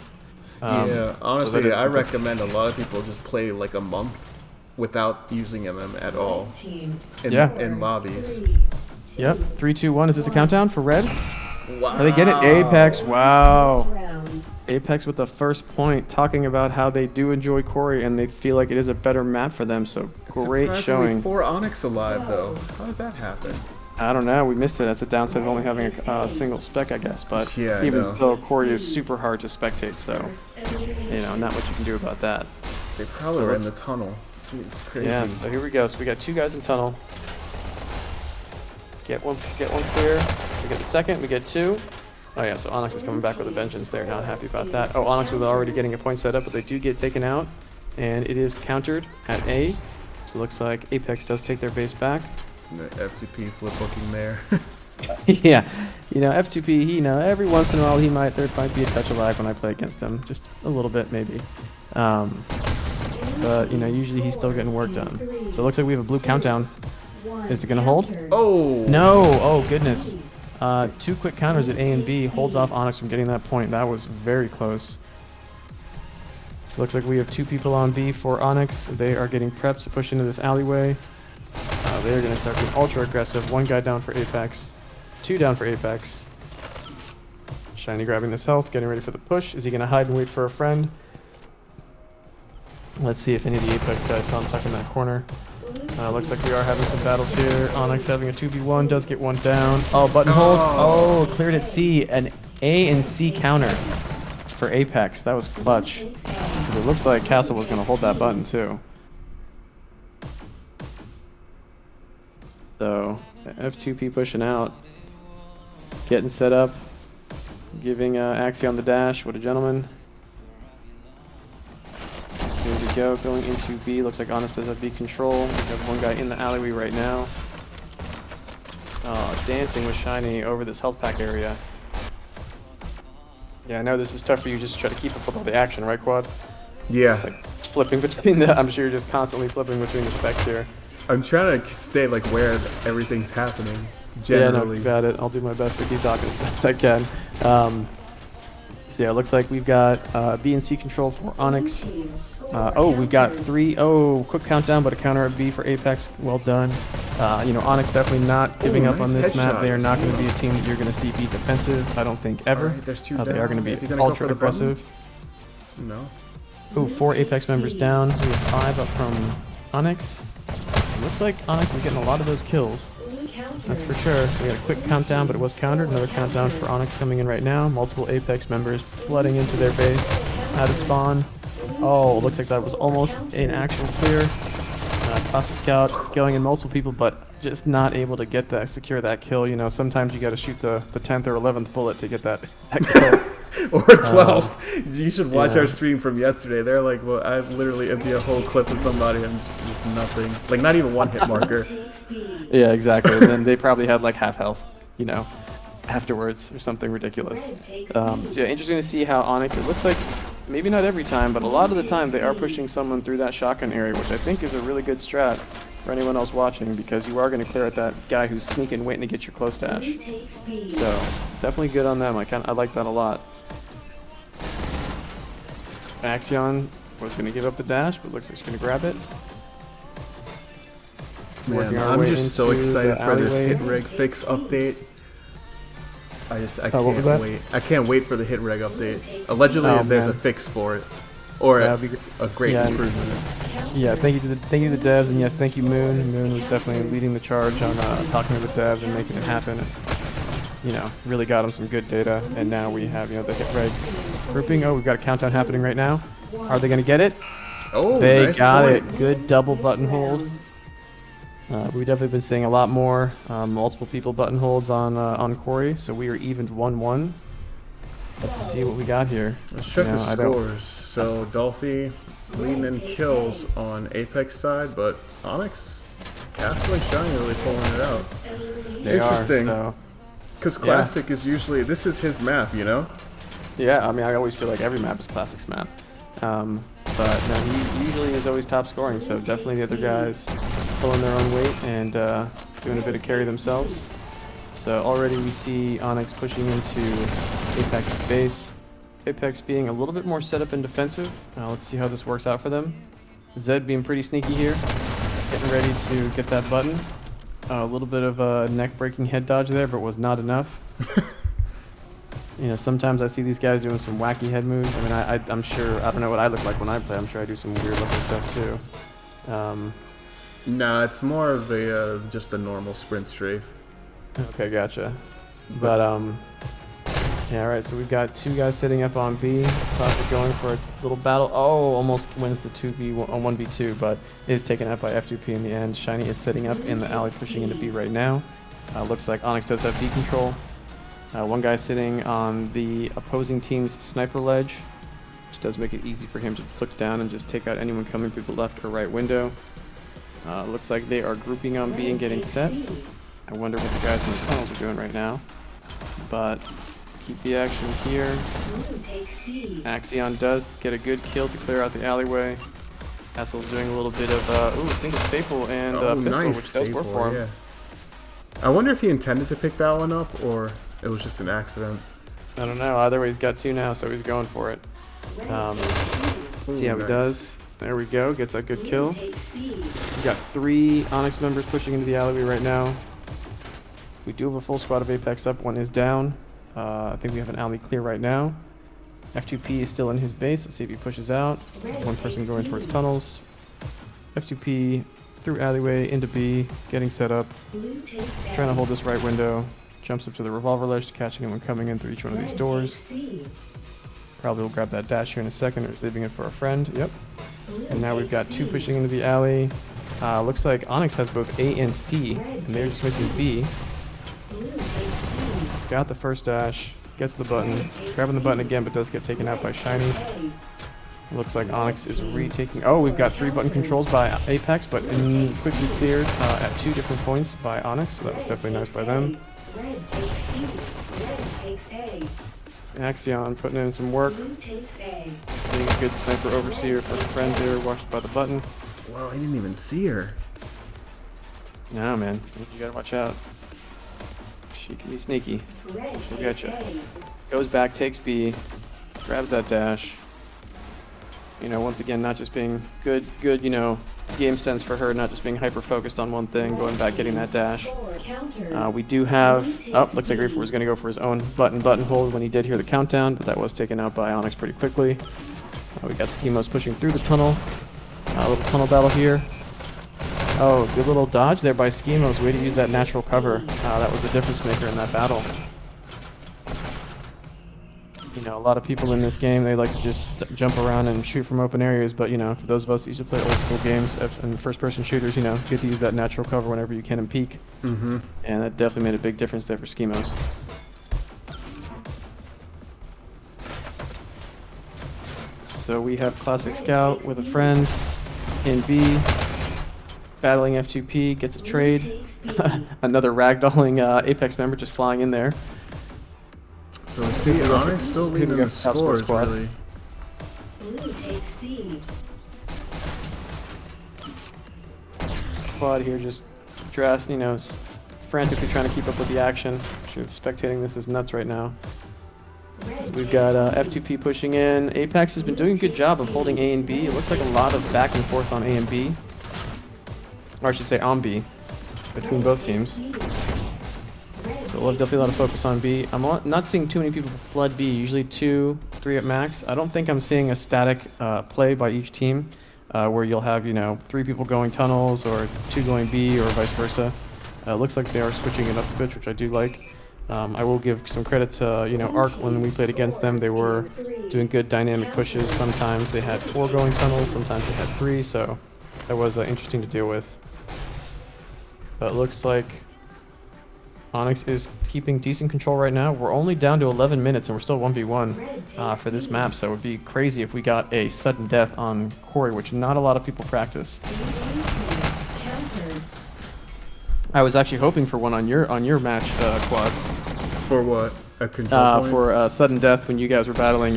Yeah, honestly, so I recommend a lot of people just play like a month without using them at all in lobbies. Yep, 3, 2, 1. Is this a countdown for Red? Wow. Are they getting Apex? Wow. Apex with the first point, talking about how they do enjoy Quarry and they feel like it is a better map for them, so great showing. 4 ONYX alive, though. How does that happen? I don't know, we missed it. That's the downside of only having a single spec, I guess. But yeah, even though Quarry is super hard to spectate, so, you know, not much you can do about that. They probably were in the tunnel. Jeez, it's crazy. Yeah, so here we go. So we got 2 guys in tunnel. Get one clear. We get the second, we get 2. Oh yeah, so ONYX is coming back with a vengeance. They're not happy about that. Oh, ONYX was already getting a point set up, but they do get taken out. And it is countered at A. So it looks like Apex does take their base back. The F2P flip booking there. Yeah, you know, F2P, you know, every once in a while there might be a touch of lag when I play against him. Just a little bit, maybe. But, you know, usually he's still getting work done. So it looks like we have a blue countdown. Is it going to hold? Oh! No! Oh, goodness. 2 quick counters at A and B holds off ONYX from getting that point. That was very close. So it looks like we have 2 people on B for ONYX. They are getting prepped to push into this alleyway. They're going to start being ultra aggressive. 1 guy down for Apex. 2 down for Apex. Shiny grabbing this health, getting ready for the push. Is he going to hide and wait for a friend? Let's see if any of the Apex guys saw him tuck in that corner. Looks like we are having some battles here. ONYX having a 2v1, does get 1 down. Oh, button hold. Oh, cleared at C. An A and C counter for Apex. That was clutch. It looks like Castle was going to hold that button too. So, F2P pushing out. Getting set up. Giving Axie on the dash. What a gentleman. Here we go, going into B. Looks like ONYX does have B control. We have 1 guy in the alleyway right now. Oh, dancing with Shiny over this health pack area. Yeah, I know this is tough for you just to try to keep up with all the action, right, Quad? Yeah. It's like flipping between the... I'm sure you're just constantly flipping between the specs here. I'm trying to stay like where everything's happening. Generally. Yeah, no, you got it. I'll do my best to keep talking as best I can. So yeah, it looks like we've got B and C control for ONYX. Oh, we've got 3. Oh, quick countdown, but a counter at B for Apex. Well done. You know, ONYX definitely not giving up on this map. They are not going to be a team that you're going to see be defensive, I don't think, ever. Right, there's 2 they are going to be ultra aggressive. No. Oh, 4 Apex members down. We have 5 up from ONYX. Looks like ONYX is getting a lot of those kills. That's for sure. We got a quick countdown, but it was countered. Another countdown for ONYX coming in right now. Multiple Apex members flooding into their base. Out of spawn. Oh, looks like that was almost an actual clear. Cosmic Scout going in multiple people, but just not able to get that, secure that kill. You know, sometimes you got to shoot the 10th or 11th bullet to get that kill. or 12. You should watch our stream from yesterday. They're like, well, I literally empty a whole clip of somebody and just nothing. Like, not even one hit marker. Yeah, exactly. And then they probably had like half health, you know, afterwards or something ridiculous. So yeah, interesting to see how ONYX, it looks like, maybe not every time, but a lot of the time they are pushing someone through that shotgun area, which I think is a really good strat for anyone else watching, because you are going to clear out that guy who's sneaking, waiting to get your close dash. So definitely good on them. I like that a lot. Axion was going to give up the dash, but looks like he's going to grab it. Man, I'm just so excited for this hit reg fix update. I can't wait. I can't wait for the hit reg update. Allegedly, there's a fix for it, or a great improvement. Yeah, thank you to the devs, and yes, thank you Moon. Moon was definitely leading the charge on talking to the devs and making it happen. And, you know, really got them some good data, and now we have, you know, the hit reg grouping. Oh, we've got a countdown happening right now. Are they gonna get it? Oh, they nice got point. it. Good double button hold. We've definitely been seeing a lot more multiple people button holds on Corey, so we are evened 1-1. Let's see what we got here. Let's check the scores. So Dolphy leading in kills on Apex side, but ONYX, Castle and Shiny really pulling it out. Interesting. Because Classic is usually, this is his map, you know? Yeah, I mean, I always feel like every map is Classic's map. But no, he usually is always top scoring, so definitely the other guys pulling their own weight and doing a bit of carry themselves. So already we see ONYX pushing into Apex's base. Apex being a little bit more set up and defensive. Let's see how this works out for them. Zed being pretty sneaky here, getting ready to get that button. A little bit of a neck-breaking head dodge there, but was not enough. You know, sometimes I see these guys doing some wacky head moves. I mean, I'm sure, I don't know what I look like when I play. I'm sure I do some weird looking stuff too. Nah, it's more of a just a normal sprint strafe. Okay, gotcha. But yeah, alright, so we've got two guys sitting up on B. Classic going for a little battle. Oh, almost wins the 1v2, but is taken out by F2P in the end. Shiny is sitting up in the alley, pushing into B right now. Looks like ONYX does have B control. One guy sitting on the opposing team's sniper ledge, which does make it easy for him to look down and just take out anyone coming through the left or right window. Looks like they are grouping on B and getting set. I wonder what the guys in the tunnels are doing right now. But keep the action here. Axion does get a good kill to clear out the alleyway. Hassel's doing a little bit of ooh, single staple and pistol, nice which does work for him. Yeah. I wonder if he intended to pick that one up or it was just an accident. I don't know. Either way, he's got two now, so he's going for it. See how he does. There we go. Gets that good kill. We've got 3 ONYX members pushing into the alleyway right now. We do have a full squad of Apex up. One is down. I think we have an alley clear right now. F2P is still in his base. Let's see if he pushes out. One person going towards tunnels. F2P through alleyway into B, getting set up. Trying to hold this right window. Jumps up to the revolver ledge to catch anyone coming in through each one of these doors. Probably will grab that dash here in a second, or is leaving it for a friend. Yep. And now we've got 2 pushing into the alley. Looks like ONYX has both A and C, and they're just missing B. Got the first dash, gets the button, grabbing the button again, but does get taken out by Shiny. Looks like ONYX is retaking. Oh, we've got 3 button controls by Apex, but quickly cleared at 2 different points by ONYX, so that was definitely nice by them. Axion putting in some work. Getting a good sniper overseer for a friend there, watched by the button. Wow, I didn't even see her. No, man. You gotta watch out. She can be sneaky. She'll get you. Goes back, takes B, grabs that dash. You know, once again, not just being good, you know, game sense for her, not just being hyper-focused on one thing, going back, getting that dash. We do have, looks like Reaper was going to go for his own button hold when he did hear the countdown, but that was taken out by ONYX pretty quickly. We got Schemos pushing through the tunnel. A little tunnel battle here. Oh, good little dodge there by Schemos. Way to use that natural cover. That was the difference maker in that battle. You know, a lot of people in this game, they like to just jump around and shoot from open areas, but, you know, for those of us that used to play old school games and first-person shooters, you know, get to use that natural cover whenever you can and peek. And that definitely made a big difference there for Schemos. So we have Classic Scout with a friend in B, battling F2P, gets a trade. Another ragdolling Apex member just flying in there. So we see ONYX still leading the scores, squad. really. Blue takes C. Squad here just dressed, you know, frantically trying to keep up with the action. Spectating this is nuts right now. So we've got F2P pushing in. Apex has been doing a good job of holding A and B. It looks like a lot of back and forth on A and B. Or I should say on B, between both teams. So definitely a lot of focus on B. I'm not seeing too many people flood B, usually 2, 3 at max. I don't think I'm seeing a static play by each team where you'll have, you know, 3 people going tunnels or 2 going B or vice versa. It looks like they are switching it up a bit, which I do like. I will give some credit to, you know, ARC when we played against them. They were doing good dynamic pushes. Sometimes they had 4 going tunnels, sometimes they had 3, so that was interesting to deal with. But it looks like ONYX is keeping decent control right now. We're only down to 11 minutes and we're still 1v1 for this map, so it would be crazy if we got a sudden death on Corey, which not a lot of people practice. I was actually hoping for one on your match, Quad. For what? A control point? For sudden death when you guys were battling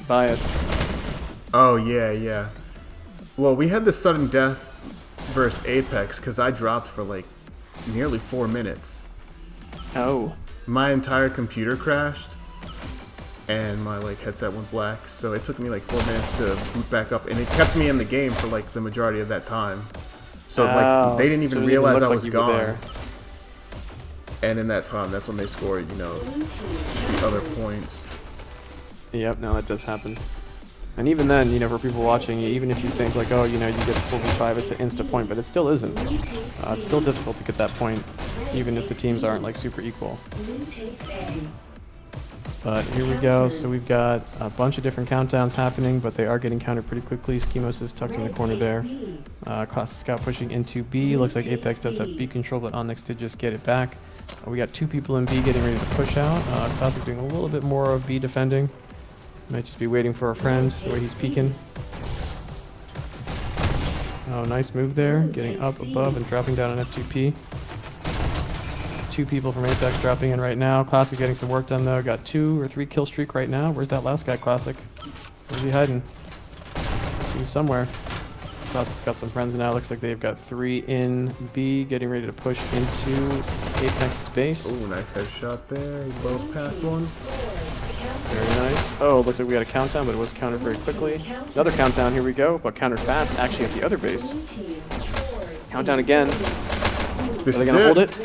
Bias. Oh, yeah. Well, we had the sudden death versus Apex because I dropped for like nearly 4 minutes. Oh. My entire computer crashed and my like headset went black, so it took me like 4 minutes to boot back up, and it kept me in the game for like the majority of that time. So like they didn't even realize I was gone. And in that time, that's when they scored, you know, the other points. Yep, no, that does happen. And even then, you know, for people watching, even if you think like, oh, you know, you get 4v5, it's an insta point, but it still isn't. It's still difficult to get that point, even if the teams aren't like super equal. But here we go. So we've got a bunch of different countdowns happening, but they are getting countered pretty quickly. Schemos is tucked in the corner there. Classic Scout pushing into B. Looks like Apex does have B control, but ONYX did just get it back. We got 2 people in B getting ready to push out. Classic doing a little bit more of B defending. Might just be waiting for our friend, the way he's peeking. Oh, nice move there. Getting up above and dropping down an F2P. 2 people from Apex dropping in right now. Classic getting some work done though. Got 2 or 3 kill streak right now. Where's that last guy, Classic? Where's he hiding? He's somewhere. Classic's got some friends now. Looks like they've got 3 in B, getting ready to push into Apex's base. Oh, nice headshot there. He blows past one. Very nice. Oh, looks like we got a countdown, but it was countered very quickly. Another countdown, here we go, but countered fast, actually at the other base. Countdown again. Are they gonna hold it?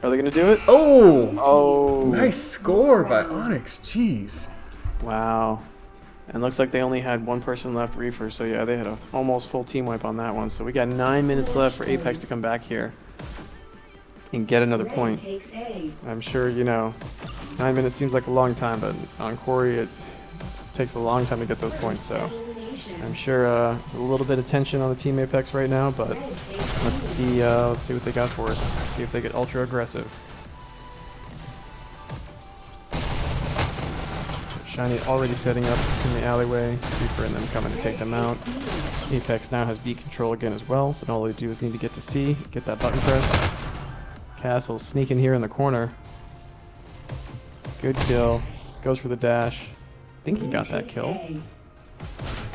Are they gonna do it? Oh! Oh! Nice score by ONYX, jeez. Wow. And looks like they only had 1 person left, Reefer, so yeah, they had a almost full team wipe on that one. So we got 9 minutes left for Apex to come back here and get another point. I'm sure, you know, 9 minutes seems like a long time, but on Corey it takes a long time to get those points, so I'm sure there's a little bit of tension on the Team Apex right now, but let's see what they got for us. See if they get ultra aggressive. Shiny already setting up in the alleyway. Reaper and them coming to take them out. Apex now has B control again as well, so all they do is need to get to C, get that button press. Castle sneaking here in the corner. Good kill. Goes for the dash. I think he got that kill.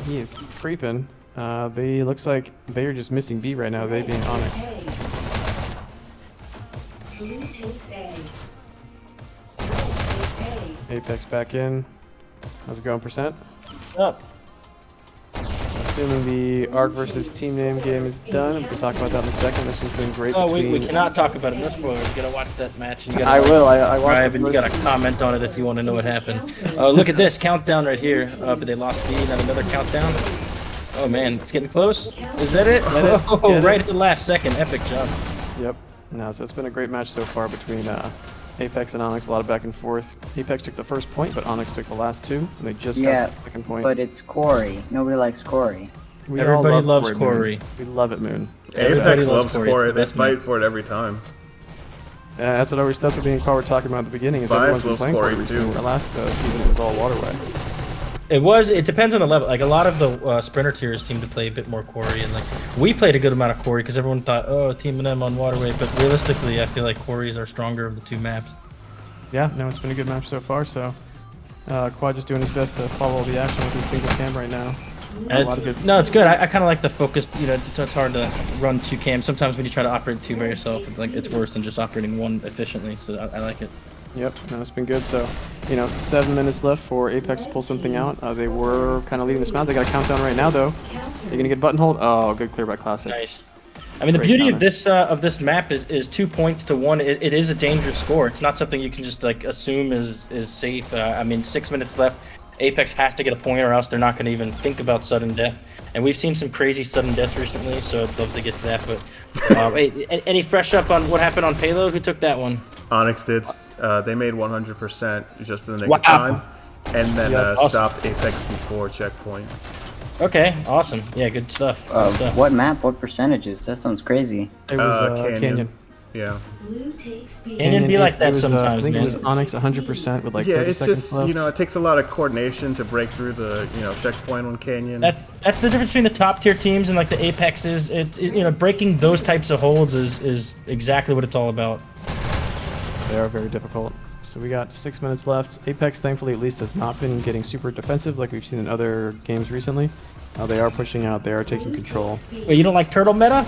He is creeping. They looks like they are just missing B right now, they being ONYX. Apex back in. How's it going, percent? Up. Assuming the ARC versus team name game is done, we can talk about that in a second. This one's been great. Oh, we cannot talk about it. No spoilers. You gotta watch that match. And you gotta I will. I watched it. And you gotta comment on it if you want to know what happened. Look at this countdown right here. But they lost B. Now another countdown. Oh man, it's getting close. Is that it? Oh, right at the last second. Epic job. Yep. No, so it's been a great match so far between Apex and ONYX. A lot of back and forth. Apex took the first point, but ONYX took the last 2. And they just got the second point. But it's Corey. Nobody likes Corey. Everybody loves Corey. We love it, Moon. Apex loves Corey. They fight for it every time. Yeah, that's what me and Carl were talking about at the beginning. Is Bias everyone's been loves playing Corey too. The last season it was all Waterway. It was. It depends on the level. Like a lot of the sprinter tiers seem to play a bit more Quarry, and like we played a good amount of Quarry because everyone thought, oh, Team M on Waterway. But realistically, I feel like Quarries are stronger of the two maps. Yeah, no, it's been a good match so far. So Quad just doing his best to follow the action with his single cam right now. No, it's good. I kind of like the focused. You know, it's hard to run two cams. Sometimes when you try to operate two by yourself, it's worse than just operating one efficiently. So I like it. Yep, no, it's been good. So, 7 minutes left for Apex to pull something out. They were kind of leading this map. They got a countdown right now, though. They're gonna get button hold. Oh, good clear by Classic. Nice. I mean, the Great beauty counter. of this map is 2 points to 1. It is a dangerous score. It's not something you can just like assume is safe. I mean, 6 minutes left. Apex has to get a point, or else they're not going to even think about sudden death. And we've seen some crazy sudden deaths recently, so I'd love to get to that. But hey, any fresh up on what happened on Payload? Who took that one? ONYX did. They made 100% just in the nick Wow. of time, and then Awesome. stopped Apex before checkpoint. Okay, awesome. Yeah, good stuff. Good stuff. What map? What percentages? That sounds crazy. It was Canyon. Canyon. Yeah. Blue takes the Canyon be like that it was, sometimes, I think man. it was Onyx 100% with like Yeah, 30 it's seconds just left. it takes a lot of coordination to break through the checkpoint on Canyon. That's the difference between the top tier teams and like the Apexes. Breaking those types of holds is exactly what it's all about. They are very difficult. So we got 6 minutes left. Apex, thankfully, at least has not been getting super defensive like we've seen in other games recently. They are pushing out. They are taking control. Wait, you don't like turtle meta?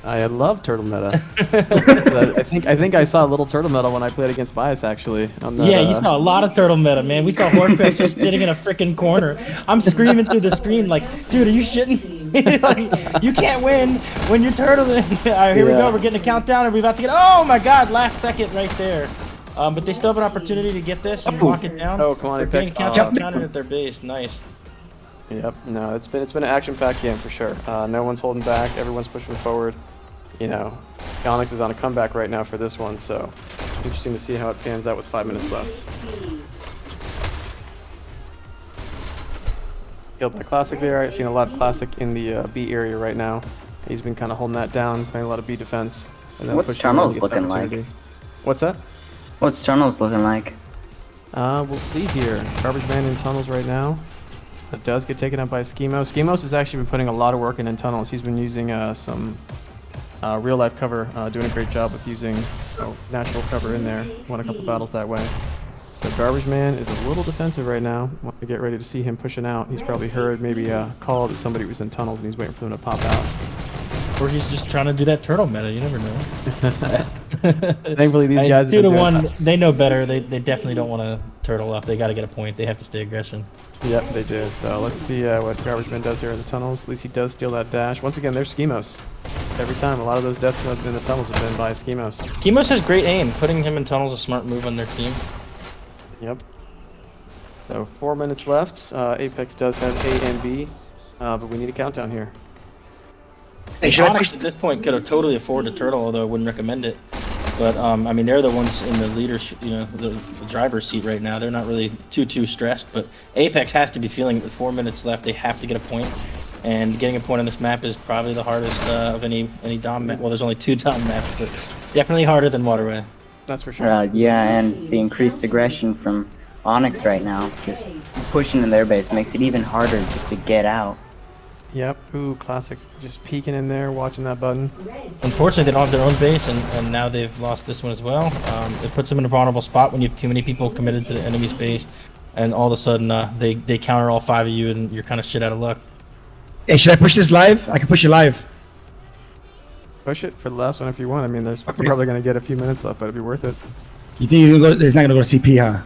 I love turtle meta. I think I saw a little turtle meta when I played against Bias actually. On that, Yeah, you saw a lot of turtle meta, man. We saw Horcrux just sitting in a freaking corner. I'm screaming through the screen like, dude, are you shitting? Like, you can't win when you're turtling. All right, here we go. We're getting a countdown, and we're about to get. Oh my God, last second right there. But they still have an opportunity to get this and lock it down. Oh, come on, They're Apex. getting counted at their base. Nice. Yep. No, it's been an action-packed game for sure. No one's holding back. Everyone's pushing forward. ONYX is on a comeback right now for this one, so interesting to see how it pans out with 5 minutes left. Killed by Classic there. I've seen a lot of Classic in the B area right now. He's been kind of holding that down, playing a lot of B defense. And then What's pushing on Tunnels to get the looking like? opportunity. What's that? What's Tunnels looking like? We'll see here. Garbage Man in tunnels right now. That does get taken up by Schemos. Schemos has actually been putting a lot of work in tunnels. He's been using some real life cover, doing a great job with using natural cover in there. Won a couple battles that way. So Garbage Man is a little defensive right now. Want to get ready to see him pushing out. He's probably heard maybe a call that somebody was in tunnels and he's waiting for them to pop out. Or he's just trying to do that turtle meta. You never know. Thankfully, these guys have 2 to been doing 1. They know better. They definitely don't want to turtle up. They got to get a point. They have to stay aggression. Yep, they do. So let's see what Garbage Man does here in the tunnels. At least he does steal that dash. Once again, there's Schemos. Every time, a lot of those deaths in the tunnels have been by Schemos. Chemos has great aim. Putting him in tunnels is a smart move on their team. Yep. So 4 minutes left. Apex does have A and B, but we need a countdown here. Hey, should I ONYX push at this point could have totally afforded a turtle, although I wouldn't recommend it. But I mean, they're the ones in the leadership, the driver's seat right now. They're not really too stressed. But Apex has to be feeling it with 4 minutes left. They have to get a point, and getting a point on this map is probably the hardest of any dom map. Well, there's only 2 dom maps, but definitely harder than Waterway. That's for sure. Yeah, and the increased aggression from ONYX right now, just pushing in their base, makes it even harder just to get out. Yep. Ooh, Classic just peeking in there, watching that button. Unfortunately, they don't have their own base, and now they've lost this one as well. It puts them in a vulnerable spot when you have too many people committed to the enemy's base, and all of a sudden they counter all 5 of you, and you're kind of shit out of luck. Hey, should I push this live? I can push it live. Push it for the last one if you want. I mean, there's probably going to get a few minutes left, but it'd be worth it. You think it's not gonna go to CP, huh?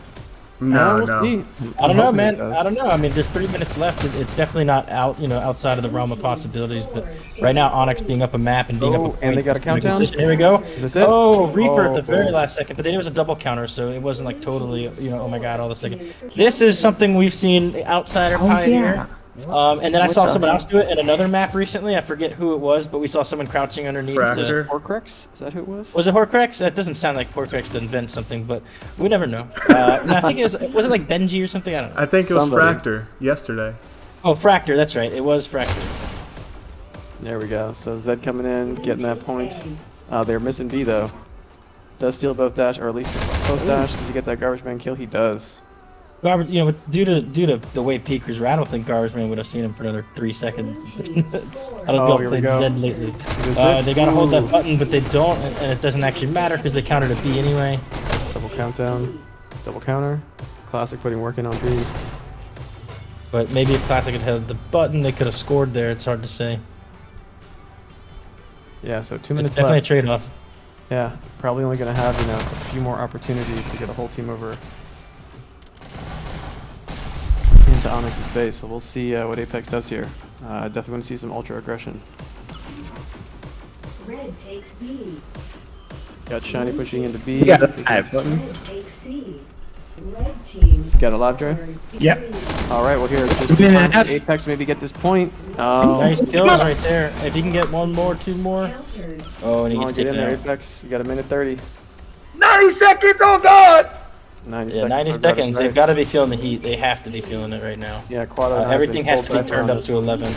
No, we'll no. see. I don't know, hoping it man. does. I don't know. I mean, there's 3 minutes left. It's definitely not outside of the realm of possibilities. But right now, ONYX being up a map and being up a point, and they got a countdown? Here we go. Is this it? Oh, Reaper at the Oh, very boy. last second. But then it was a double counter, so it wasn't like totally, oh my God, all the second. This is something we've seen Outsider Pioneer. Yeah. And then I What saw the someone heck? else do it in another map recently. I forget who it was, but we saw someone crouching underneath. Fracture. Horcrux? Is that who it was? Was it Horcrux? That doesn't sound like Horcrux to invent something, but we never know. And I think was it like Benji or something? I don't know. I think it was Somebody. Fractor yesterday. Oh, Fractor, that's right. It was Fractor. There we go. So Zed coming in, getting that point. They're missing B though. Does steal both dash, or at least the post dash. Does he get that Garbage Man kill? He does. Garbage, due to the way peakers rattle, I think Garbage Man would have seen him for another 3 seconds. I don't know Oh, if here y'all we played go. Zed lately. Is it? They gotta hold that Ooh. button, but they don't, and it doesn't actually matter because they counted a B anyway. Double countdown. Double counter. Classic putting work in on B. But maybe if Classic had held the button, they could have scored there. It's hard to say. Yeah, so 2 It's minutes definitely left. a trade-off. Yeah, probably only going to have, a few more opportunities to get a whole team over into Onyx's base. So we'll see what Apex does here. Definitely want to see some ultra aggression. Red takes B. Got Shiny pushing into B. We got Hit the live. button. Red takes C. Red team. Got a live, Dre? scores Yep. three. All right, well here, just Minute and a time for half. Apex maybe get this point. Oh, Nice kills right there. If he can get one more, two more. Countered. Oh, and he come on, gets get in taken there, out. Apex. You got a minute 30. 90 seconds. Oh God. 90 Yeah, seconds. 90 or about seconds. right. They've got to be feeling the heat. They have to be feeling it right now. Yeah, Quad and I have Everything been has to be pulled back turned on up to 11.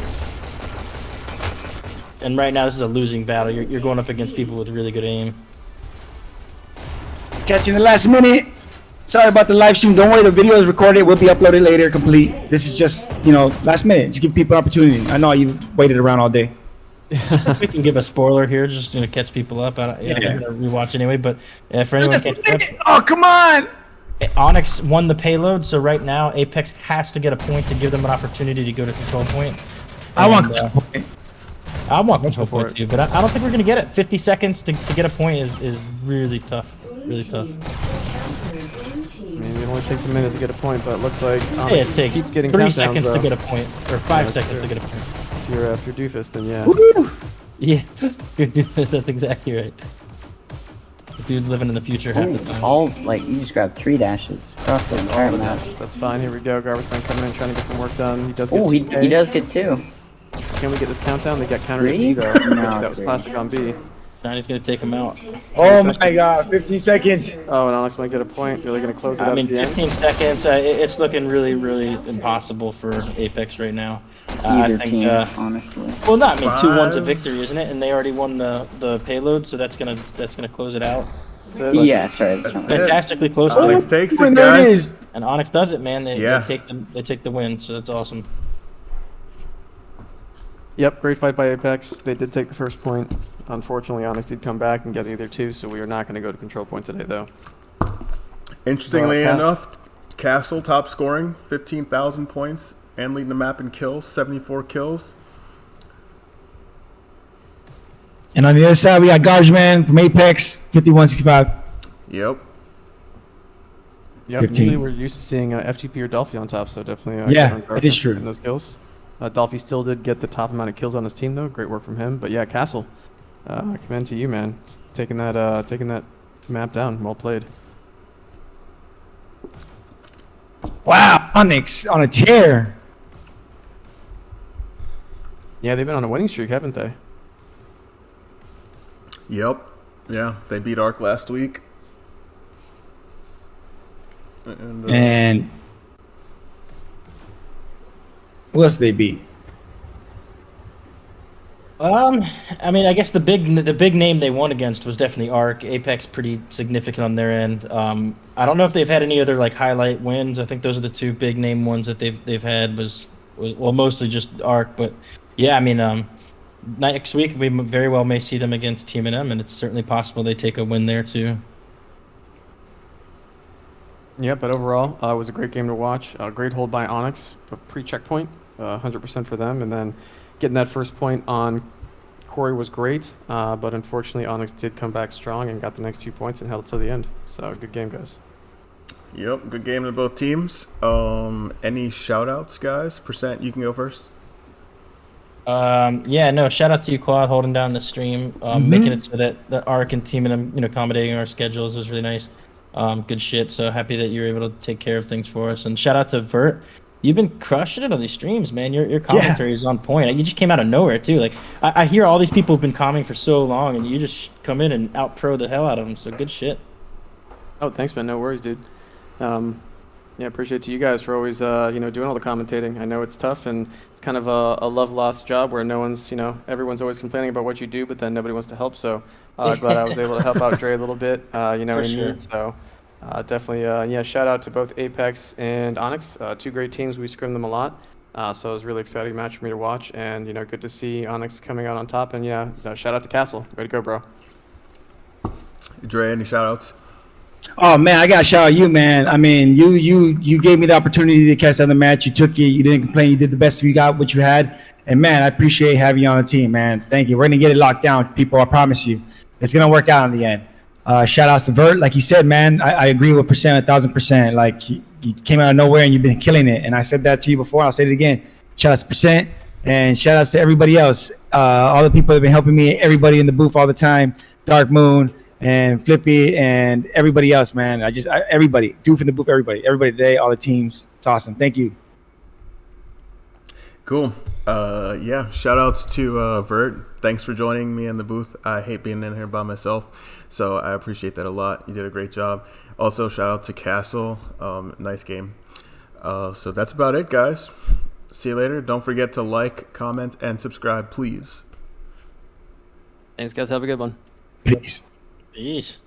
And right now, this is a losing battle. You're going up against people with really good aim. Catching the last minute. Sorry about the live stream. Don't worry, the video is recorded. It will be uploaded later, complete. This is just, last minute. Just give people an opportunity. I know you've waited around all day. We can give a spoiler here, just to catch people up. I'm gonna rewatch anyway. But for anyone Just catching up, oh, come on. Onyx won the payload, so right now Apex has to get a point to give them an opportunity to go to control point. I want And, control point. I want control for point it. too, but I don't think we're gonna get it. 50 seconds to get a point is really tough. Really tough. Countered. Blue I team. mean, it only takes a minute to get a point, but it looks like Yeah, Onyx it takes keeps getting 3 countdowns, seconds though. to get a point, or 5 that's seconds true. to get a point. If you're Doofus, then yeah. Woo. Yeah, good news. That's exactly right. The dude living in the future half the time. You just grabbed 3 dashes across the entire map. That's fine. Here we go. Garbage Man coming in, trying to get some work done. He does get Oh, he 2K. does get 2. Can we get this countdown? They got countered at Three? B, though. No, That was three. classic on B. Shiny's gonna take him out. Takes Oh my God, 15 seconds. Oh, and Onyx might get a point. Really going to close it I up mean, at the end. 15 seconds. It's looking really, really impossible for Apex right now. Either I think, team, honestly. well, not. I mean, 2-1's a 5. victory, isn't it? And they already won the payload, so that's gonna close it out. That's it. Yeah, sorry, that's not That's it. Fantastically close Onyx there. takes And it, there it guys. is. And Onyx does it, man. Yeah. They take the win, so that's awesome. Yep, great fight by Apex. They did take the first point. Unfortunately, Onyx did come back and get the other 2, so we are not going to go to control point today, though. Interestingly Cat- enough, Castle top scoring, 15,000 points, and leading the map in kills, 74 kills. And on the other side, we got Garbage Man from Apex, 5165. Yep. Yep, 15. usually we're used to seeing FTP or Dolphy on top, so definitely Yeah, good on Garbage it is Man true. getting those kills. Dolphy still did get the top amount of kills on his team, though. Great work from him. But yeah, Castle, commend to you, man. Just taking that map down. Well played. Wow, Onyx on a tear. Yeah, they've been on a winning streak, haven't they? Yep. Yeah, they beat Arc last week. And, And who else they beat? I mean, I guess the big name they won against was definitely Arc. Apex pretty significant on their end. I don't know if they've had any other like highlight wins. I think those are the 2 big name ones that they've had was well mostly just Arc, but yeah, I mean, next week we very well may see them against Team NM, and it's certainly possible they take a win there too. Yeah, but overall, it was a great game to watch. Great hold by Onyx, pre-checkpoint, 100% for them. And then getting that first point on Corey was great, but unfortunately Onyx did come back strong and got the next 2 points and held it to the end. So good game, guys. Yep, good game to both teams. Any shout-outs, guys? Percent, you can go first. Yeah, no, shout out to you, Quad, holding down the stream, making it so that the Arc and Team NM, accommodating our schedules was really nice. Good shit. So happy that you're able to take care of things for us. And shout out to Vert. You've been crushing it on these streams, man. Your commentary is on point. You just came out of nowhere too. Like I hear all these people have been commenting for so long, and you just come in and out pro the hell out of them. So good shit. Oh, thanks, man. No worries, dude. Yeah, appreciate to you guys for always, doing all the commentating. I know it's tough, and it's kind of a love-lost job where no one's, everyone's always complaining about what you do, but then nobody wants to help. So glad I was able to help out Dre a little bit, in sure. need. So Definitely, yeah, shout out to both Apex and Onyx, two great teams. We scrimmed them a lot. So it was a really exciting match for me to watch, and good to see Onyx coming out on top. And yeah, shout out to Castle. Way to go, bro. Dre, any shout outs? Oh man, I gotta shout out you, man. I mean, you gave me the opportunity to catch the match. You took it. You didn't complain. You did the best you got, what you had. And man, I appreciate having you on the team, man. Thank you. We're gonna get it locked down, people. I promise you, it's gonna work out in the end. Shout outs to Vert, like he said, man. I agree with percent 1,000%. Like you came out of nowhere and you've been killing it. And I said that to you before. I'll say it again. Shout outs to Percent and shout outs to everybody else. All the people that have been helping me. Everybody in the booth all the time. Dark Moon and Flippy and everybody else, man. Everybody, Doof in the booth, everybody today, all the teams. It's awesome. Thank you. Cool. Yeah, shout outs to Vert. Thanks for joining me in the booth. I hate being in here by myself, so I appreciate that a lot. You did a great job. Also, shout out to Castle. Nice game. So that's about it, guys. See you later. Don't forget to like, comment, and subscribe, please. Thanks, guys. Have a good one. Peace. Peace.